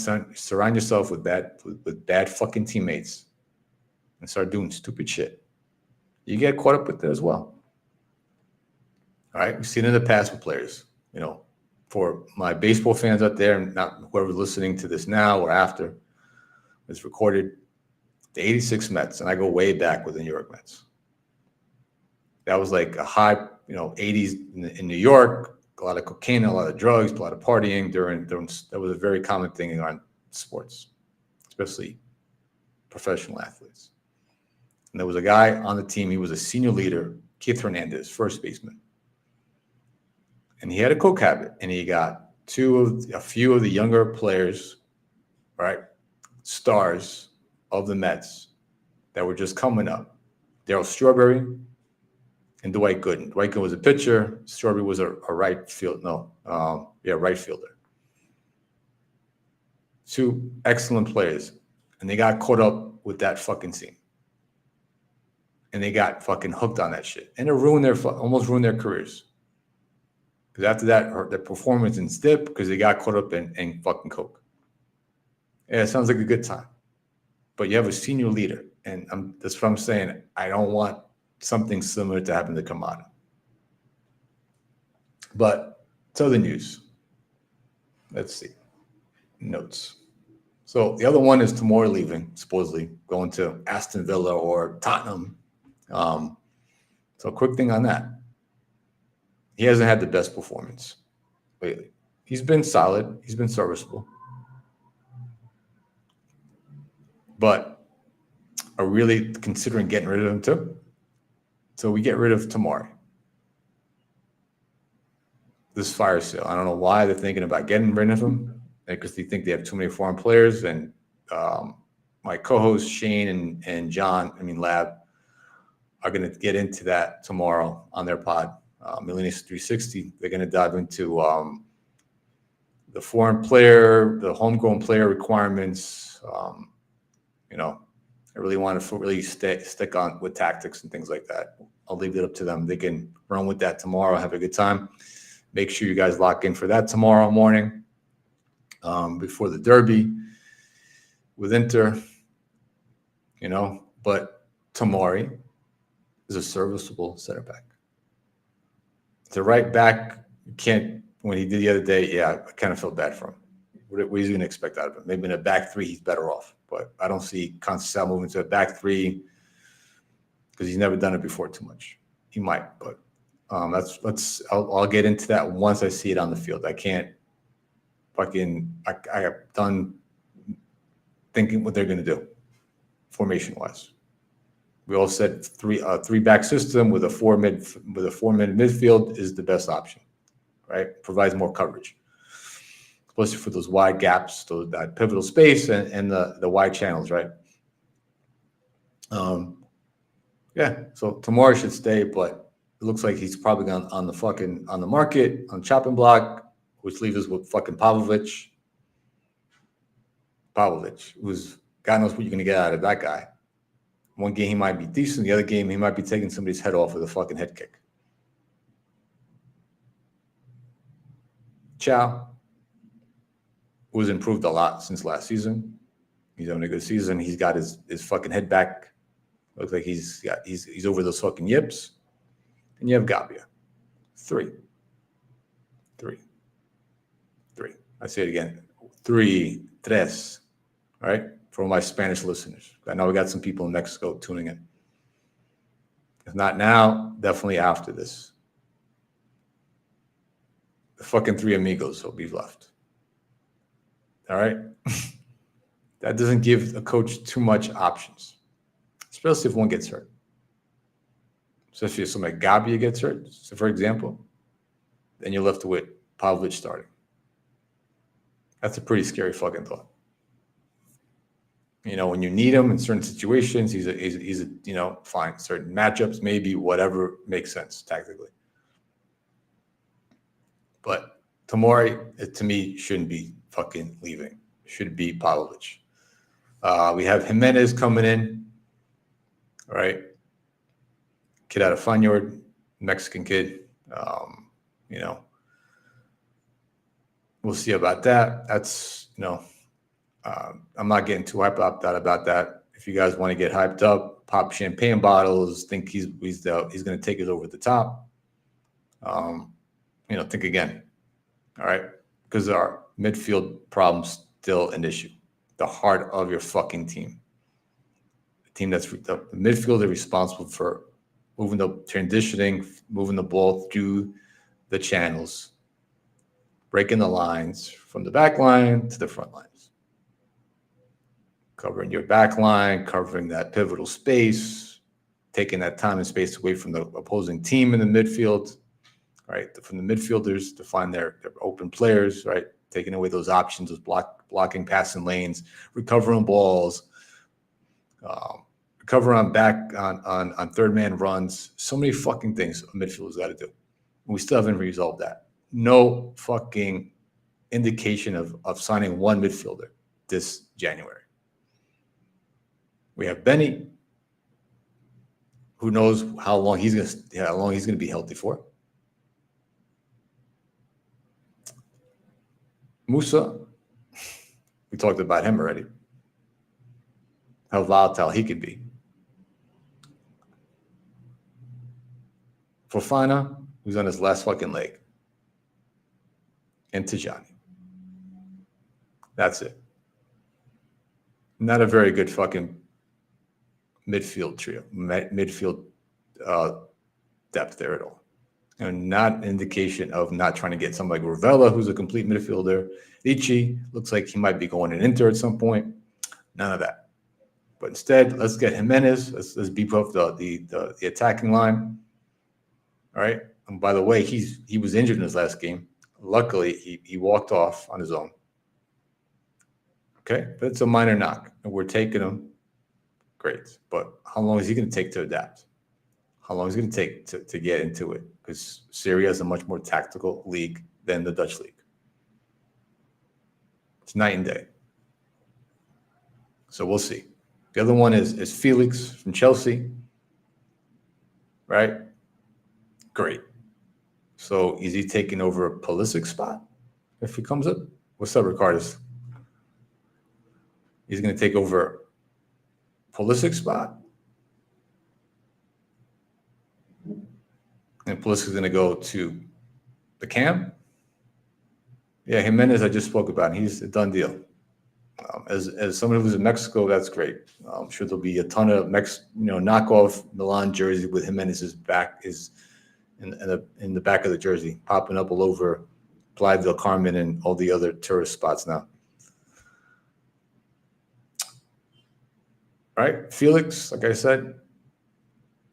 yourself with bad fucking teammates and start doing stupid shit, you get caught up with it as well. All right? We've seen it in the past with players. For my baseball fans out there, and not whoever's listening to this now or after, it's recorded, the 86 Mets, and I go way back with the New York Mets. That was like a high, 80s in New York, a lot of cocaine, a lot of drugs, a lot of partying during that was a very common thing on sports, especially professional athletes. And there was a guy on the team, he was a senior leader, Keith Hernandez, first baseman. And he had a coke habit, and he got a few of the younger players, right, stars of the Mets that were just coming up. Darryl Strawberry and Dwight Gooden. Dwight Gooden was a pitcher. Strawberry was a right fielder. Right fielder. Two excellent players, and they got caught up with that fucking scene. And they got fucking hooked on that shit, and it almost ruined their careers. Because after that, their performance in dip because they got caught up in fucking coke. Yeah, it sounds like a good time. But you have a senior leader, and that's what I'm saying. I don't want something similar to happen to Kamada. But to other news. Let's see. Notes. So the other one is Tomori leaving, supposedly, going to Aston Villa or Tottenham. So quick thing on that. He hasn't had the best performance lately. He's been solid. He's been serviceable. But are really considering getting rid of him too? So we get rid of Tomori. This fire sale. I don't know why they're thinking about getting rid of him. Because they think they have too many foreign players. And my co-hosts, Shane and John, Lab, are going to get into that tomorrow on their pod. Millennials 360, they're going to dive into the foreign player, the homegrown player requirements. I really want to really stick on with tactics and things like that. I'll leave it up to them. They can run with that tomorrow, have a good time. Make sure you guys lock in for that tomorrow morning before the Derby with Inter. But Tomori is a serviceable center back. To right back, you can't. When he did the other day, I kind of felt bad for him. What are you going to expect out of him? Maybe in a back three, he's better off. But I don't see Conceição moving to a back three because he's never done it before too much. He might, but I'll get into that once I see it on the field. I can't I have done thinking what they're going to do formation wise. We all said three back system with a four mid midfield is the best option, right? Provides more coverage, especially for those wide gaps, that pivotal space and the wide channels, right? Yeah. So Tamar should stay, but it looks like he's probably gone on the market on chopping block, which leaves us with fucking Pavlovic, who's God knows what you're gonna get out of that guy. One game he might be decent, the other game he might be taking somebody's head off with a fucking head kick. Chow was improved a lot since last season. He's having a good season. He's got his fucking head back. Looks like he's over those fucking yips. And you have Gabia. Three. I say it again. Tres. All right? For my Spanish listeners. I know we got some people in Mexico tuning in. If not now, definitely after this. The fucking three amigos will be left. All right? That doesn't give a coach too much options, especially if one gets hurt. Especially if somebody like Gabia gets hurt, so for example, then you're left with Pavlovic starting. That's a pretty scary fucking thought. You know, when you need him in certain situations, he's a fine. Certain matchups, maybe whatever makes sense tactically. But Tamori, to me, shouldn't be fucking leaving. Should be Pavlovic. We have Jimenez coming in, right? Kid out of Fanyard, Mexican kid. We'll see about that. That's, I'm not getting too hyped up about that. If you guys want to get hyped up, pop champagne bottles, think he's going to take it over the top. Think again. All right, because our midfield problem's still an issue. The heart of your fucking team. The team that's the midfielder responsible for moving the transitioning, moving the ball through the channels, breaking the lines from the back line to the front lines. Covering your back line, covering that pivotal space, taking that time and space away from the opposing team in the midfield, right? From the midfielders to find their open players, right? Taking away those options, those blocking passing lanes, recovering balls, recovering on third man runs. So many fucking things a midfielder's got to do. And we still haven't resolved that. No fucking indication of signing one midfielder this January. We have Benny, who knows how long he's gonna be healthy for. Musa, we talked about him already. How volatile he could be. Fofana, who's on his last fucking leg. And Tijani. That's it. Not a very good fucking midfield trio, midfield depth there at all. And not an indication of not trying to get somebody like Ravella, who's a complete midfielder. Ichi looks like he might be going in Inter at some point. None of that. But instead, let's get Jimenez. Let's beef up the attacking line. All right. And by the way, he was injured in his last game. Luckily, he walked off on his own. Okay, but it's a minor knock, and we're taking him. Great, but how long is he going to take to adapt? How long is it going to take to get into it? Because Syria is a much more tactical league than the Dutch league. It's night and day. So we'll see. The other one is Felix from Chelsea. Right? Great. So is he taking over a Pulisic's spot if he comes up? What's up, Ricardus? He's going to take over Pulisic's spot? And Pulisic's going to go to the camp? Yeah, Jimenez, I just spoke about. He's a done deal. As someone who's in Mexico, that's great. I'm sure there'll be a ton of knockoff Milan jersey with Jimenez's back, his in the back of the jersey, popping up all over Playa del Carmen and all the other tourist spots now. All right, Felix, like I said,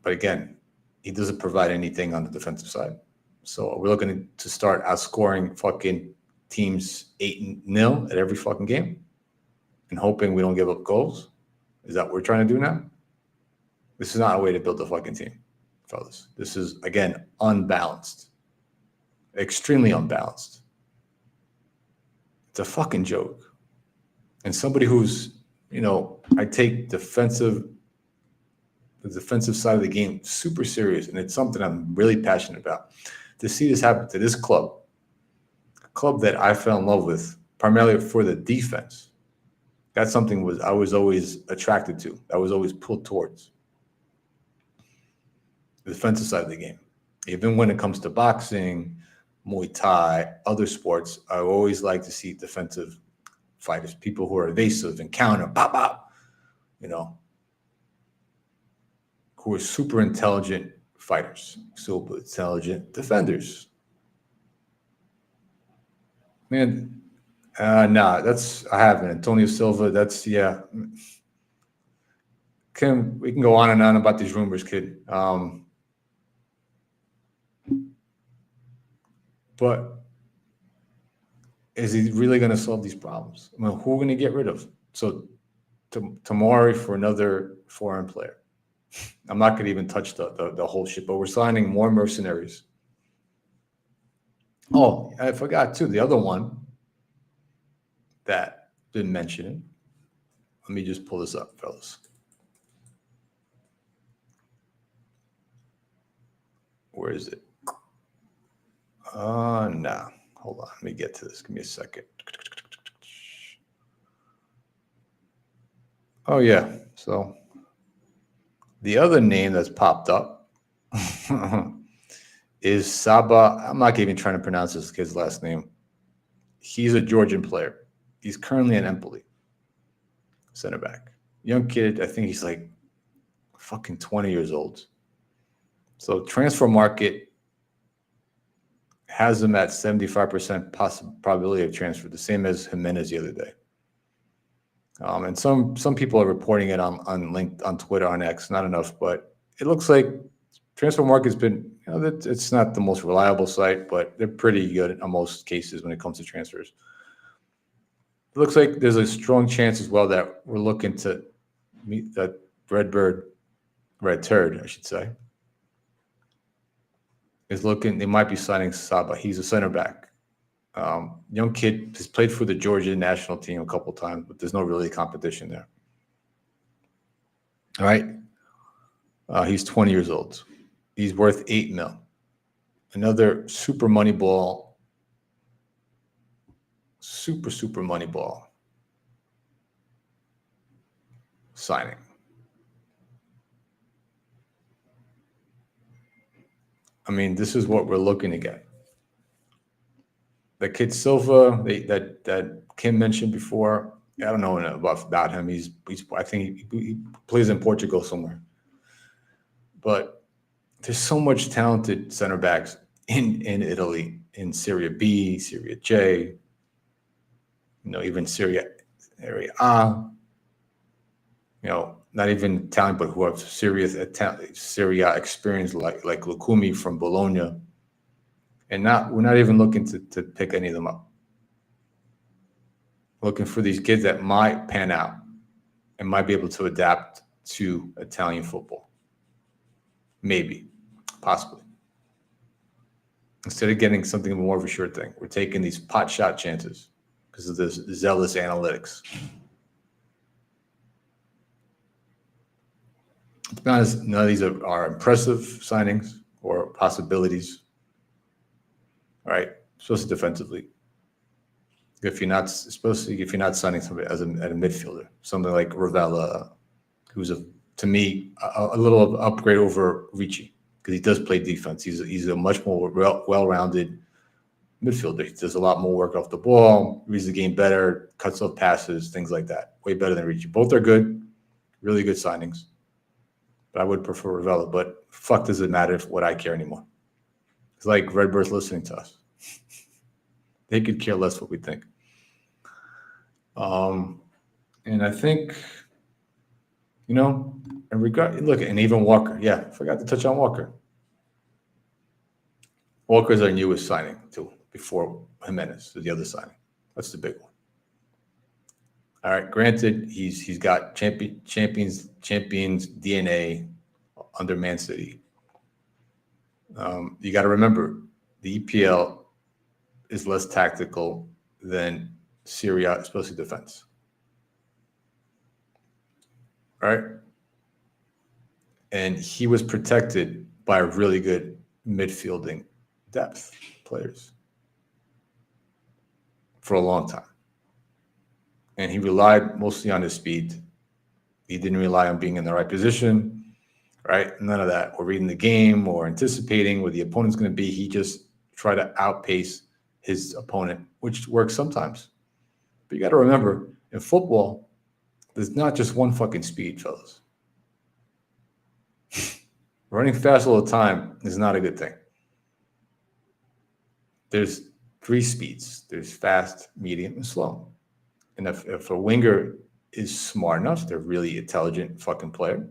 but again, he doesn't provide anything on the defensive side. So we're looking to start outscoring fucking teams 8-0 at every fucking game and hoping we don't give up goals. Is that what we're trying to do now? This is not a way to build a fucking team, fellas. This is, again, unbalanced. Extremely unbalanced. It's a fucking joke. And somebody who's, I take the defensive side of the game super serious, and it's something I'm really passionate about. To see this happen to this club, a club that I fell in love with primarily for the defense, that's something I was always attracted to. I was always pulled towards the defensive side of the game. Even when it comes to boxing, Muay Thai, other sports, I always like to see defensive fighters, people who are evasive and counter, pop, who are super intelligent fighters, super intelligent defenders. Man, I haven't. Antonio Silva, we can go on and on about these rumors, kid. But is he really going to solve these problems? I mean, who are we going to get rid of? So Tamari for another foreign player. I'm not going to even touch the whole shit, but we're signing more mercenaries. Oh, I forgot too. The other one that didn't mention it. Let me just pull this up, fellas. Where is it? No. Hold on. Let me get to this. Give me a second. Oh, yeah. So the other name that's popped up is Saba. I'm not even trying to pronounce this kid's last name. He's a Georgian player. He's currently in Empoli, center back. Young kid. I think he's like fucking 20 years old. So transfer market has him at 75% probability of transfer, the same as Jimenez the other day. And some people are reporting it on Twitter, on X, not enough, but it looks like transfer market's been, it's not the most reliable site, but they're pretty good in most cases when it comes to transfers. It looks like there's a strong chance as well that we're looking to meet that Redbird, Red Turd, I should say, they might be signing Saba. He's a center back. Young kid has played for the Georgia national team a couple times, but there's no really competition there. All right. He's 20 years old. He's worth $8 million. Another super money ball. Super money ball signing. I mean, this is what we're looking to get. The kid Silva that Kim mentioned before, I don't know about him. I think he plays in Portugal somewhere. But there's so much talented center backs in Italy, in Serie B, Serie J, even Serie A. Not even Italian, but who have Serie A experience like Lukumi from Bologna. And we're not even looking to pick any of them up. Looking for these kids that might pan out and might be able to adapt to Italian football. Maybe, possibly. Instead of getting something more of a sure thing, we're taking these pot shot chances because of this zealous analytics. To be honest, none of these are impressive signings or possibilities. All right, especially defensively. If you're not signing somebody as a midfielder, something like Ravella, who's to me a little upgrade over Ricci because he does play defense. He's a much more well-rounded midfielder. He does a lot more work off the ball, reads the game better, cuts off passes, things like that. Way better than Ricci. Both are good, really good signings. But I would prefer Ravella. But fuck, does it matter what I care anymore? It's like Redbird's listening to us. They could care less what we think. And I think, and even Walker. Yeah, forgot to touch on Walker. Walker's our newest signing, too, before Jimenez is the other signing. That's the big one. All right, granted, he's got champions DNA under Man City. You got to remember, the EPL is less tactical than Serie A, especially defense. All right? And he was protected by really good midfielding depth players for a long time. And he relied mostly on his speed. He didn't rely on being in the right position, right? None of that. Or reading the game or anticipating where the opponent's going to be. He just tried to outpace his opponent, which works sometimes. But you got to remember, in football, there's not just one fucking speed, fellas. Running fast all the time is not a good thing. There's 3 speeds. There's fast, medium, and slow. And if a winger is smart enough, they're really intelligent fucking player.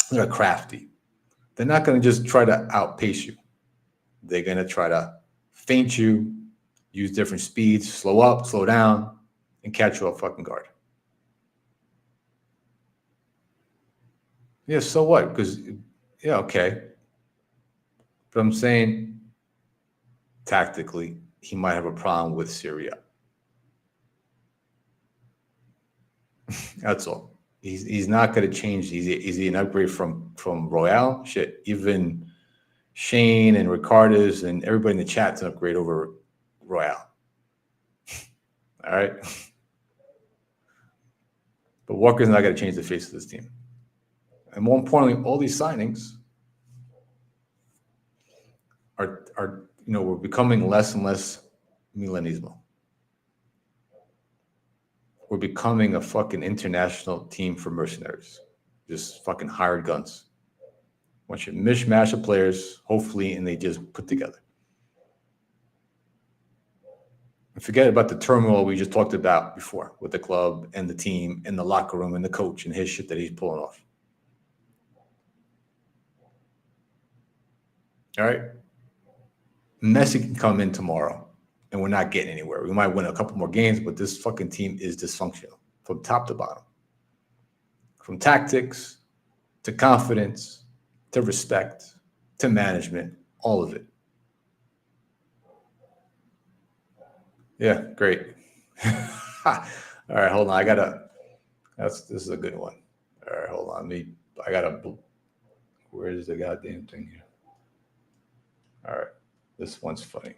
They're crafty. They're not going to just try to outpace you. They're going to try to feint you, use different speeds, slow up, slow down, and catch you off fucking guard. Yeah, so what? Because, yeah, okay. But I'm saying, tactically, he might have a problem with Syria. That's all. He's not going to change. Is he an upgrade from Royale? Shit, even Shane and Ricardo's and everybody in the chat's an upgrade over Royale. All right. But Walker's not going to change the face of this team. And more importantly, all these signings are we're becoming less and less Milanismo. We're becoming a fucking international team for mercenaries. Just fucking hired guns. Bunch of mishmash of players, hopefully, and they just put together. And forget about the turmoil we just talked about before with the club and the team and the locker room and the coach and his shit that he's pulling off. All right? Messi can come in tomorrow, and we're not getting anywhere. We might win a couple more games, but this fucking team is dysfunctional from top to bottom. From tactics to confidence to respect to management, all of it. Yeah, great. All right, hold on. This is a good one. All right, hold on. Where is the goddamn thing here? All right, this one's funny.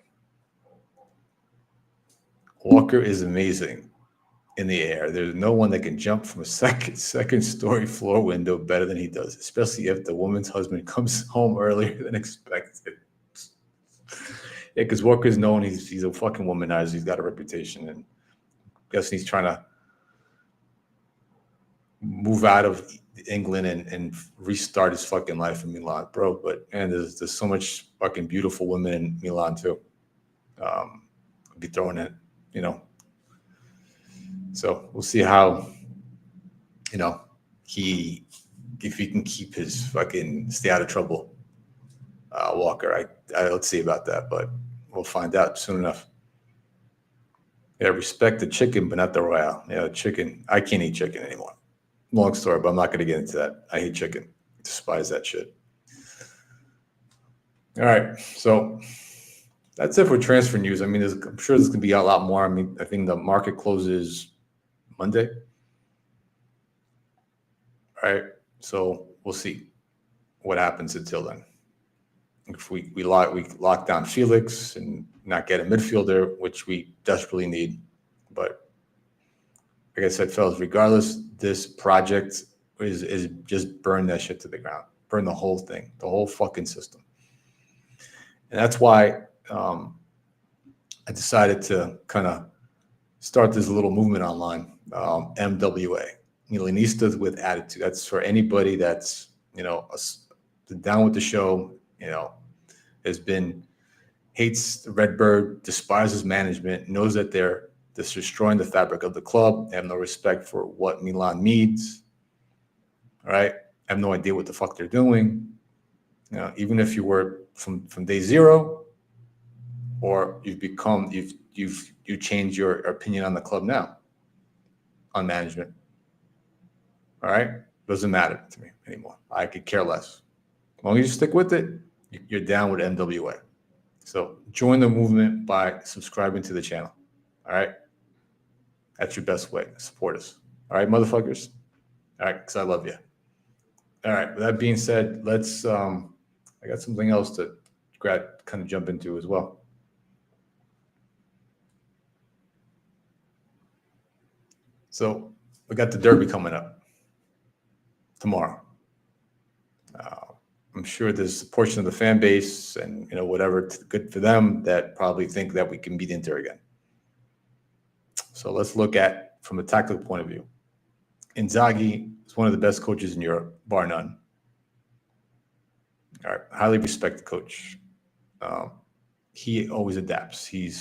Walker is amazing in the air. There's no one that can jump from a second story floor window better than he does, especially if the woman's husband comes home earlier than expected. Yeah, because Walker's known he's a fucking womanizer. He's got a reputation, and I guess he's trying to move out of England and restart his fucking life in Milan, bro. But there's so much fucking beautiful women in Milan too. I'll be throwing it, So we'll see how, if he can keep his fucking stay out of trouble, Walker. Let's see about that, but we'll find out soon enough. Yeah, respect the chicken, but not the Royale. Yeah, chicken. I can't eat chicken anymore. Long story, but I'm not going to get into that. I hate chicken. I despise that shit. All right, so that's it for transfer news. I mean, I'm sure there's going to be a lot more. I mean, I think the market closes Monday. All right, so we'll see what happens until then. If we lock down Felix and not get a midfielder, which we desperately need. But like I said, fellas, regardless, this project is just burn that shit to the ground. Burn the whole thing, the whole fucking system. And that's why I decided to kind of start this little movement online, MWA, Milanistas with Attitude. That's for anybody that's, down with the show, hates the Redbird, despises management, knows that they're just destroying the fabric of the club. They have no respect for what Milan needs. All right, have no idea what the fuck they're doing. You know, even if you were from day zero, or you changed your opinion on the club now, on management. All right, doesn't matter to me anymore. I could care less. As long as you stick with it, you're down with MWA. So join the movement by subscribing to the channel. All right, that's your best way. Support us. All right, motherfuckers. All right, because I love you. All right. With that being said, let's. I got something else to kind of jump into as well. So we got the Derby coming up tomorrow. I'm sure there's a portion of the fan base and whatever, good for them, that probably think that we can beat Inter again. So let's look at from a tactical point of view. Inzaghi is one of the best coaches in Europe, bar none. All right, highly respected coach. He always adapts. The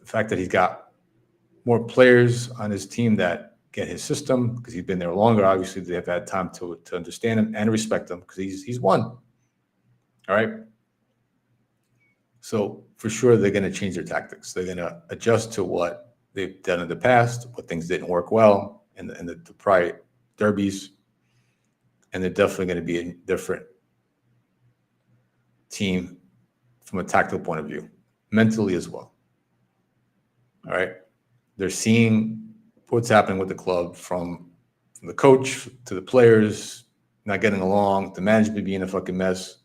fact that he's got more players on his team that get his system, because he's been there longer. Obviously, they've had time to understand him and respect him, because he's won. All right. So for sure, they're going to change their tactics. They're going to adjust to what they've done in the past, what things didn't work well in the prior derbies, and they're definitely going to be a different team from a tactical point of view, mentally as well. All right. They're seeing what's happening with the club, from the coach to the players not getting along, the management being a fucking mess,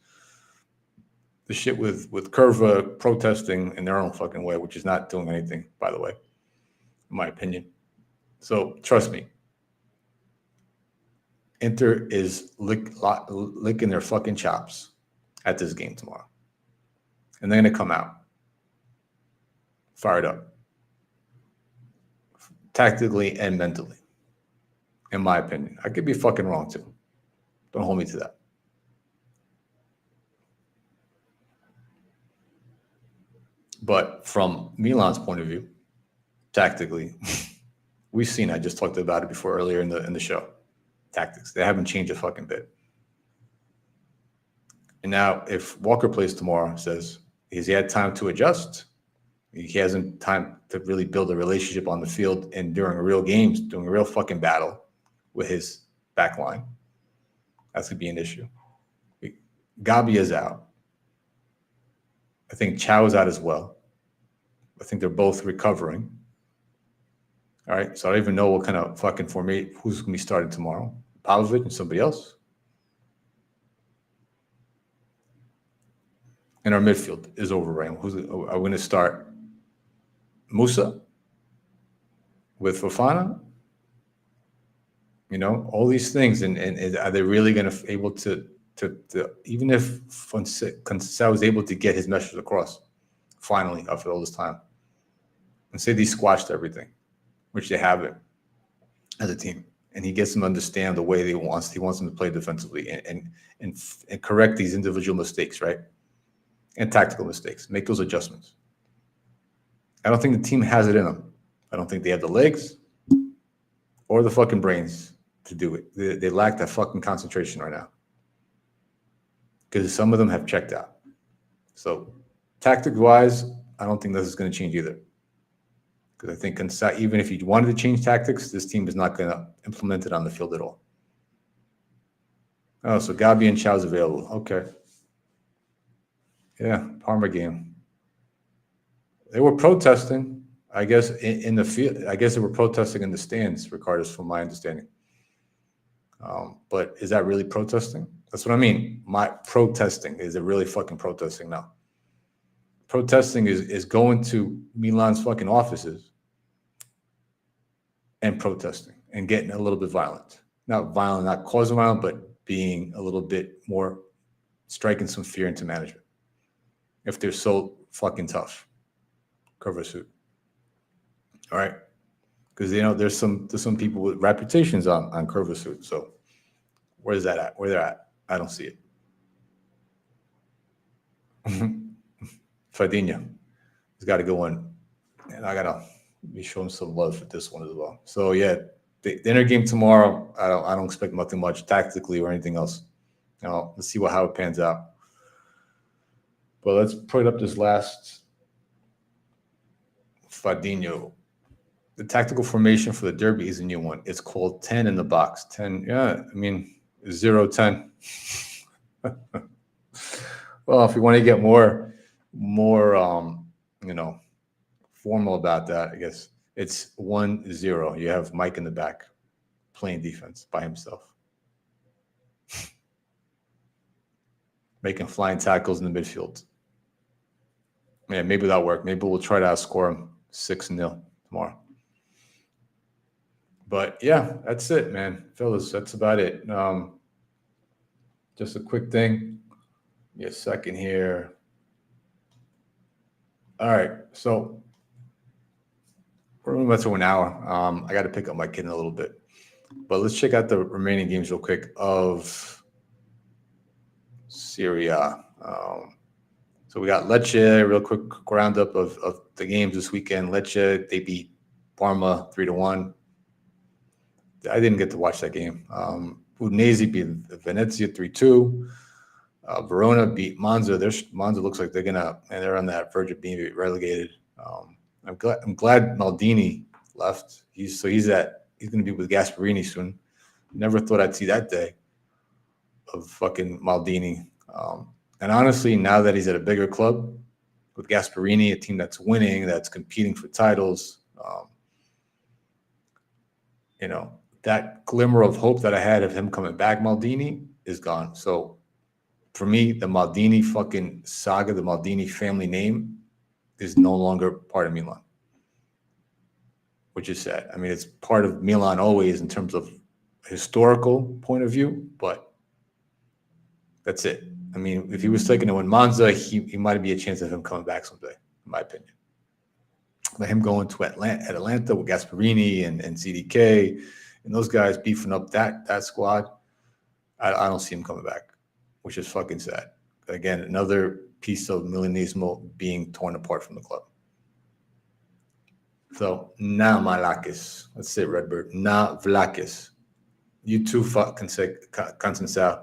the shit with Curva protesting in their own fucking way, which is not doing anything, by the way, in my opinion. So trust me, Inter is licking their fucking chops at this game tomorrow. And they're going to come out fired up, tactically and mentally, in my opinion. I could be fucking wrong too. Don't hold me to that. But from Milan's point of view, tactically, we've seen, I just talked about it before earlier in the show, tactics. They haven't changed a fucking bit. And now if Walker plays tomorrow, has he had time to adjust? He hasn't time to really build a relationship on the field and during real games, doing a real fucking battle with his back line. That's going to be an issue. Gabi is out. I think Chow is out as well. I think they're both recovering. All right, so I don't even know what kind of fucking formation, who's going to be starting tomorrow. Pavlovic and somebody else. And our midfield is overran. Are we going to start Musa with Fofana? All these things. And are they really going to able to even if Conceição is able to get his message across finally after all this time, and say they squashed everything, which they haven't as a team, and he gets them to understand the way he wants them to play defensively and correct these individual mistakes, right? And tactical mistakes, make those adjustments. I don't think the team has it in them. I don't think they have the legs or the fucking brains to do it. They lack that fucking concentration right now, because some of them have checked out. So tactics-wise, I don't think this is going to change either. Because I think even if you wanted to change tactics, this team is not going to implement it on the field at all. Oh, so Gabi and Chow's available. Okay. Yeah, Parma game. They were protesting, I guess, in the field. I guess they were protesting in the stands, regardless, from my understanding. But is that really protesting? That's what I mean. My protesting. Is it really fucking protesting now? Protesting is going to Milan's fucking offices and protesting and getting a little bit violent. Not violent, not causing violence, but being a little bit more, striking some fear into management. If they're so fucking tough, cover suit. All right, because there's some people with reputations on cover suit. So where's that at? Where they're at? I don't see it. Fadinha. He's got to go in. And I got to be showing some love for this one as well. So, yeah, the inner game tomorrow, I don't expect nothing much tactically or anything else. Let's see how it pans out. But let's put up this last Fadinho. The tactical formation for the Derby is a new one. It's called 10 in the box. 10, yeah, I mean, 0-10. Well, if you want to get more, formal about that, I guess it's 1-0. You have Mike in the back playing defense by himself, making flying tackles in the midfield. Yeah, maybe that'll work. Maybe we'll try to outscore him 6-0 tomorrow. But yeah, that's it, man. Fellas, that's about it. Just a quick thing. Give me a second here. All right, so we're about to an hour. I got to pick up my kid in a little bit. But let's check out the remaining games real quick of Serie A. So we got Lecce, real quick roundup of the games this weekend. Lecce, they beat Parma 3-1. I didn't get to watch that game. Udinese beat Venezia 3-2. Verona beat Monza. Monza looks like they're on that verge of being relegated. I'm glad Maldini left. He's going to be with Gasperini soon. Never thought I'd see that day of fucking Maldini. And honestly, now that he's at a bigger club with Gasperini, a team that's winning, that's competing for titles, that glimmer of hope that I had of him coming back, Maldini, is gone. So for me, the Maldini fucking saga, the Maldini family name, is no longer part of Milan, which is sad. I mean, it's part of Milan always in terms of historical point of view, but that's it. I mean, if he was taken to win Monza, he might be a chance of him coming back someday, in my opinion. But him going to Atlanta with Gasperini and CDK and those guys beefing up that squad, I don't see him coming back, which is fucking sad. Again, another piece of Milanismo being torn apart from the club. So, na malakis. Let's say Redbird. Na vlakis. You too, Conceição.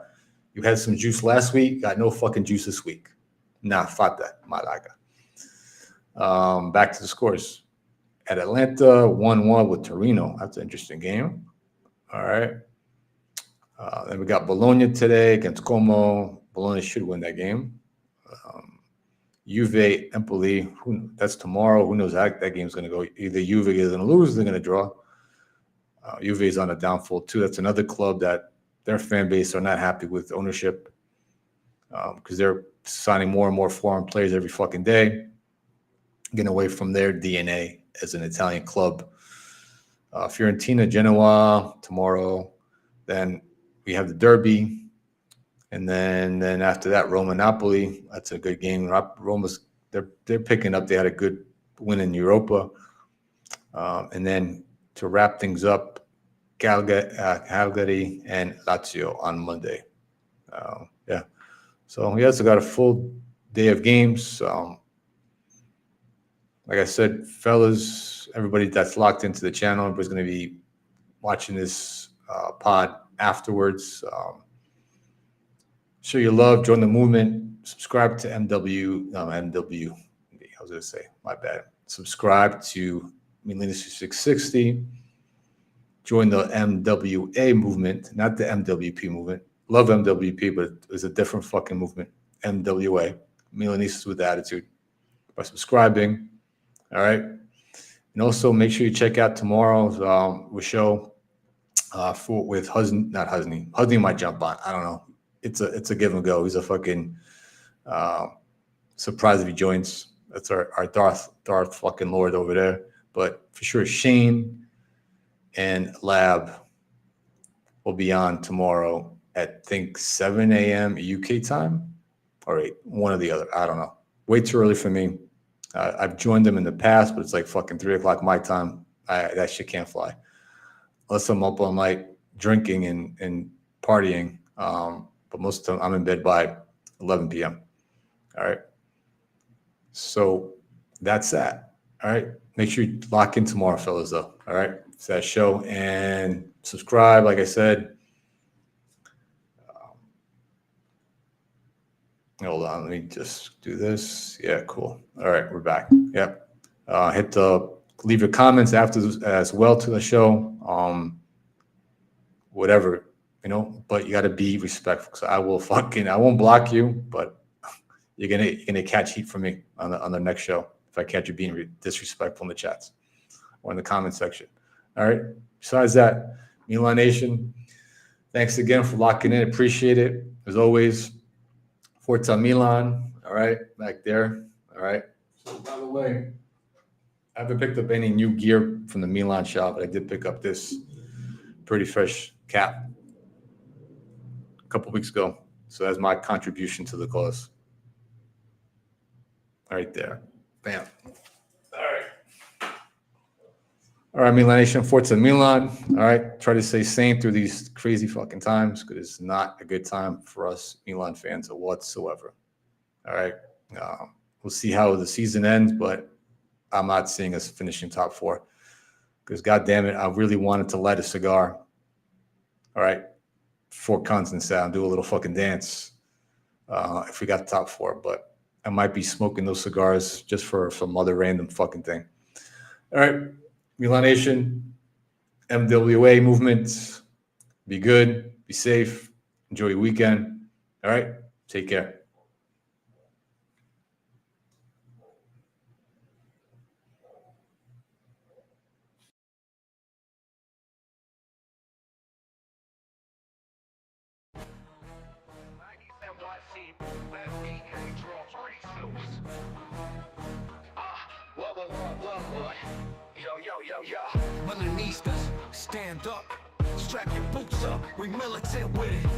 You had some juice last week, got no fucking juice this week. Na fata, malaga. Back to the scores. At Atlanta, 1-1 with Torino. That's an interesting game. All right. Then we got Bologna today against Como. Bologna should win that game. Juve, Empoli, that's tomorrow. Who knows how that game's going to go. Either Juve is going to lose, they're going to draw. Juve is on a downfall too. That's another club that their fan base are not happy with ownership because they're signing more and more foreign players every fucking day, getting away from their DNA as an Italian club. Fiorentina, Genoa tomorrow. Then we have the Derby. And then after that, Roma, Napoli. That's a good game. Roma's they're picking up. They had a good win in Europa. And then to wrap things up, Calgary and Lazio on Monday. Yeah. So we also got a full day of games. Like I said, fellas, everybody that's locked into the channel, everybody's going to be watching this pod afterwards. Show your love, join the movement, subscribe to MW. I was going to say, my bad. Subscribe to Leadership 660. Join the MWA movement, not the MWP movement. Love MWP, but it's a different fucking movement. MWA, Milanistas with Attitude, by subscribing. All right. And also make sure you check out tomorrow's show with Husney. Husney might jump on. I don't know. It's a give and go. He's a fucking surprise if he joins. That's our Darth fucking Lord over there. But for sure, Shane and Lab will be on tomorrow at, I think, 7 a.m. UK time. Or 8, one or the other. I don't know. Way too early for me. I've joined them in the past, but it's like fucking 3 o'clock my time. That shit can't fly. Unless I'm up all night drinking and partying. But most of the time I'm in bed by 11 p.m. All right. So that's that. All right. Make sure you lock in tomorrow, fellas, though. All right. It's that show. And subscribe, like I said. Hold on. Let me just do this. Yeah, cool. All right. We're back. Yep. Leave your comments after as well to the show. Whatever, but you got to be respectful. So I won't block you, but you're gonna catch heat from me on the next show if I catch you being disrespectful in the chats or in the comment section. All right. Besides that, Milan Nation, thanks again for locking in. Appreciate it as always. Forza Milan. All right, back there. All right. So by the way, I haven't picked up any new gear from the Milan shop, but I did pick up this pretty fresh cap a couple weeks ago. So that's my contribution to the cause. Right there. Bam. All right, Milan Nation, Forza Milan. All right, try to stay sane through these crazy fucking times because it's not a good time for us Milan fans whatsoever. All right, we'll see how the season ends, but I'm not seeing us finishing top 4 because, God damn it, I really wanted to light a cigar. All right, 4 constant sound, do a little fucking dance if we got top 4, but I might be smoking those cigars just for some other random fucking thing. All right. Milan Nation, MWA movement, be good, be safe, enjoy your weekend. All right, take care. Yo, Melanistas, stand up, strap your boots up, we militant with it.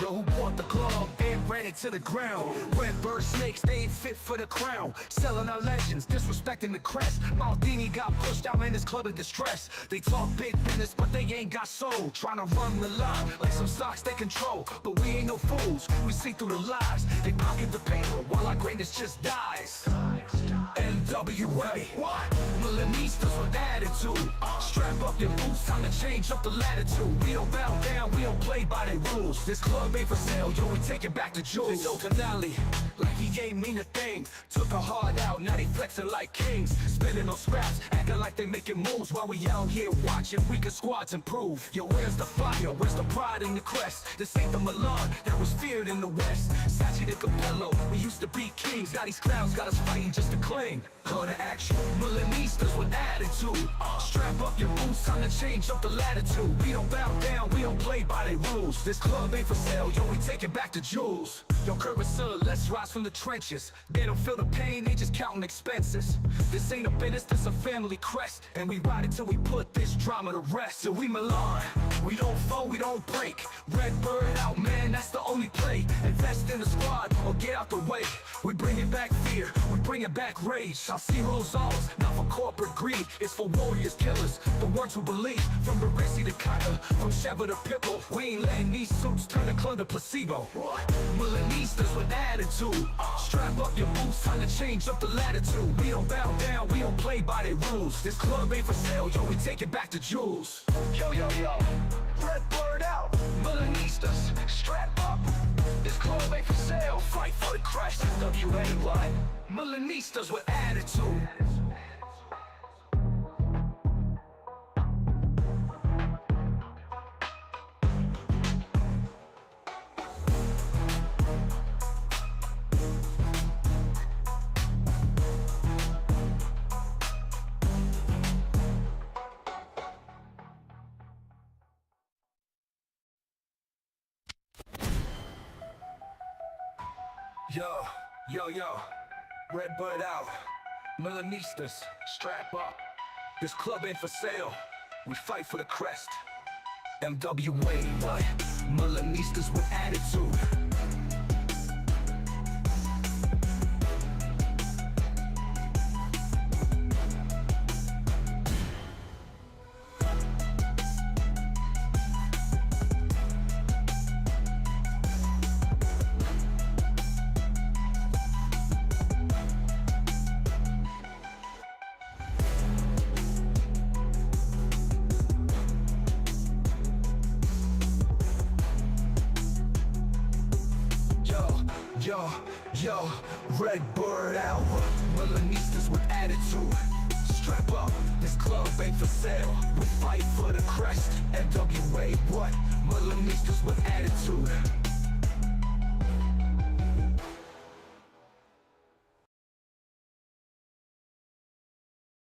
Yo, who bought the club and ran it to the ground? Redbird snakes, they ain't fit for the crown. Selling our legends, disrespecting the crest. Maldini got pushed out in his club of distress. They talk big business, but they ain't got soul. Trying to run the line like some stocks they control. But we ain't no fools, we see through the lies. They pocket the paper while our greatness just dies. NWA, what? Melanistas with attitude. Strap up your boots, time to change up the latitude. We don't bow down, we don't play by their rules. This club ain't for sale, yo, we take it back to Jules. Yo, Canali, like he ain't mean a thing. Took a heart out, now they flexing like kings. Spinning on scraps, acting like they making moves. While we out here watching, weaker squads improve. Yo, where's the fire, where's the pride in the crest? This ain't the Milan that was feared in the West. Sachi de Capello, we used to be kings. Now these clowns got us fighting just to cling. Call to action, Melanistas with attitude. Strap up your boots, time to change up the latitude. We don't bow down, we don't play by their rules. This club ain't for sale, yo, we take it back to Jules. Yo, Curvature, let's rise from the trenches. They don't feel the pain, they just counting expenses. This ain't a business, this a family crest. And we ride it till we put this drama to rest. So we Milan, we don't fold, we don't break. Redbird out, man, that's the only play. Invest in the squad, or get out the way. We bring it back fear, we bring it back rage. I'll see Rosals, not for corporate greed. It's for warriors, killers, the ones who believe. From Barisi to Kaiser, from Sheva to Pipple. We ain't letting these suits turn the club to placebo. Melanistas with attitude. Strap up your boots, time to change up the latitude. We don't bow down, we don't play by their rules. This club ain't for sale, yo, we take it back to Jules. Yo, yo, yo, Redbird out. Melanistas, strap up. This club ain't for sale, fight for the crash. WA, Melanistas with attitude. Yo, Redbird out. Melanistas, strap up. This club ain't for sale, we fight for the crest. MWA, what? Melanistas with attitude. Yo, Redbird out. Milanistas with attitude. Strap up, this club ain't for sale. We fight for the crest. NWA, what? Milanistas with attitude.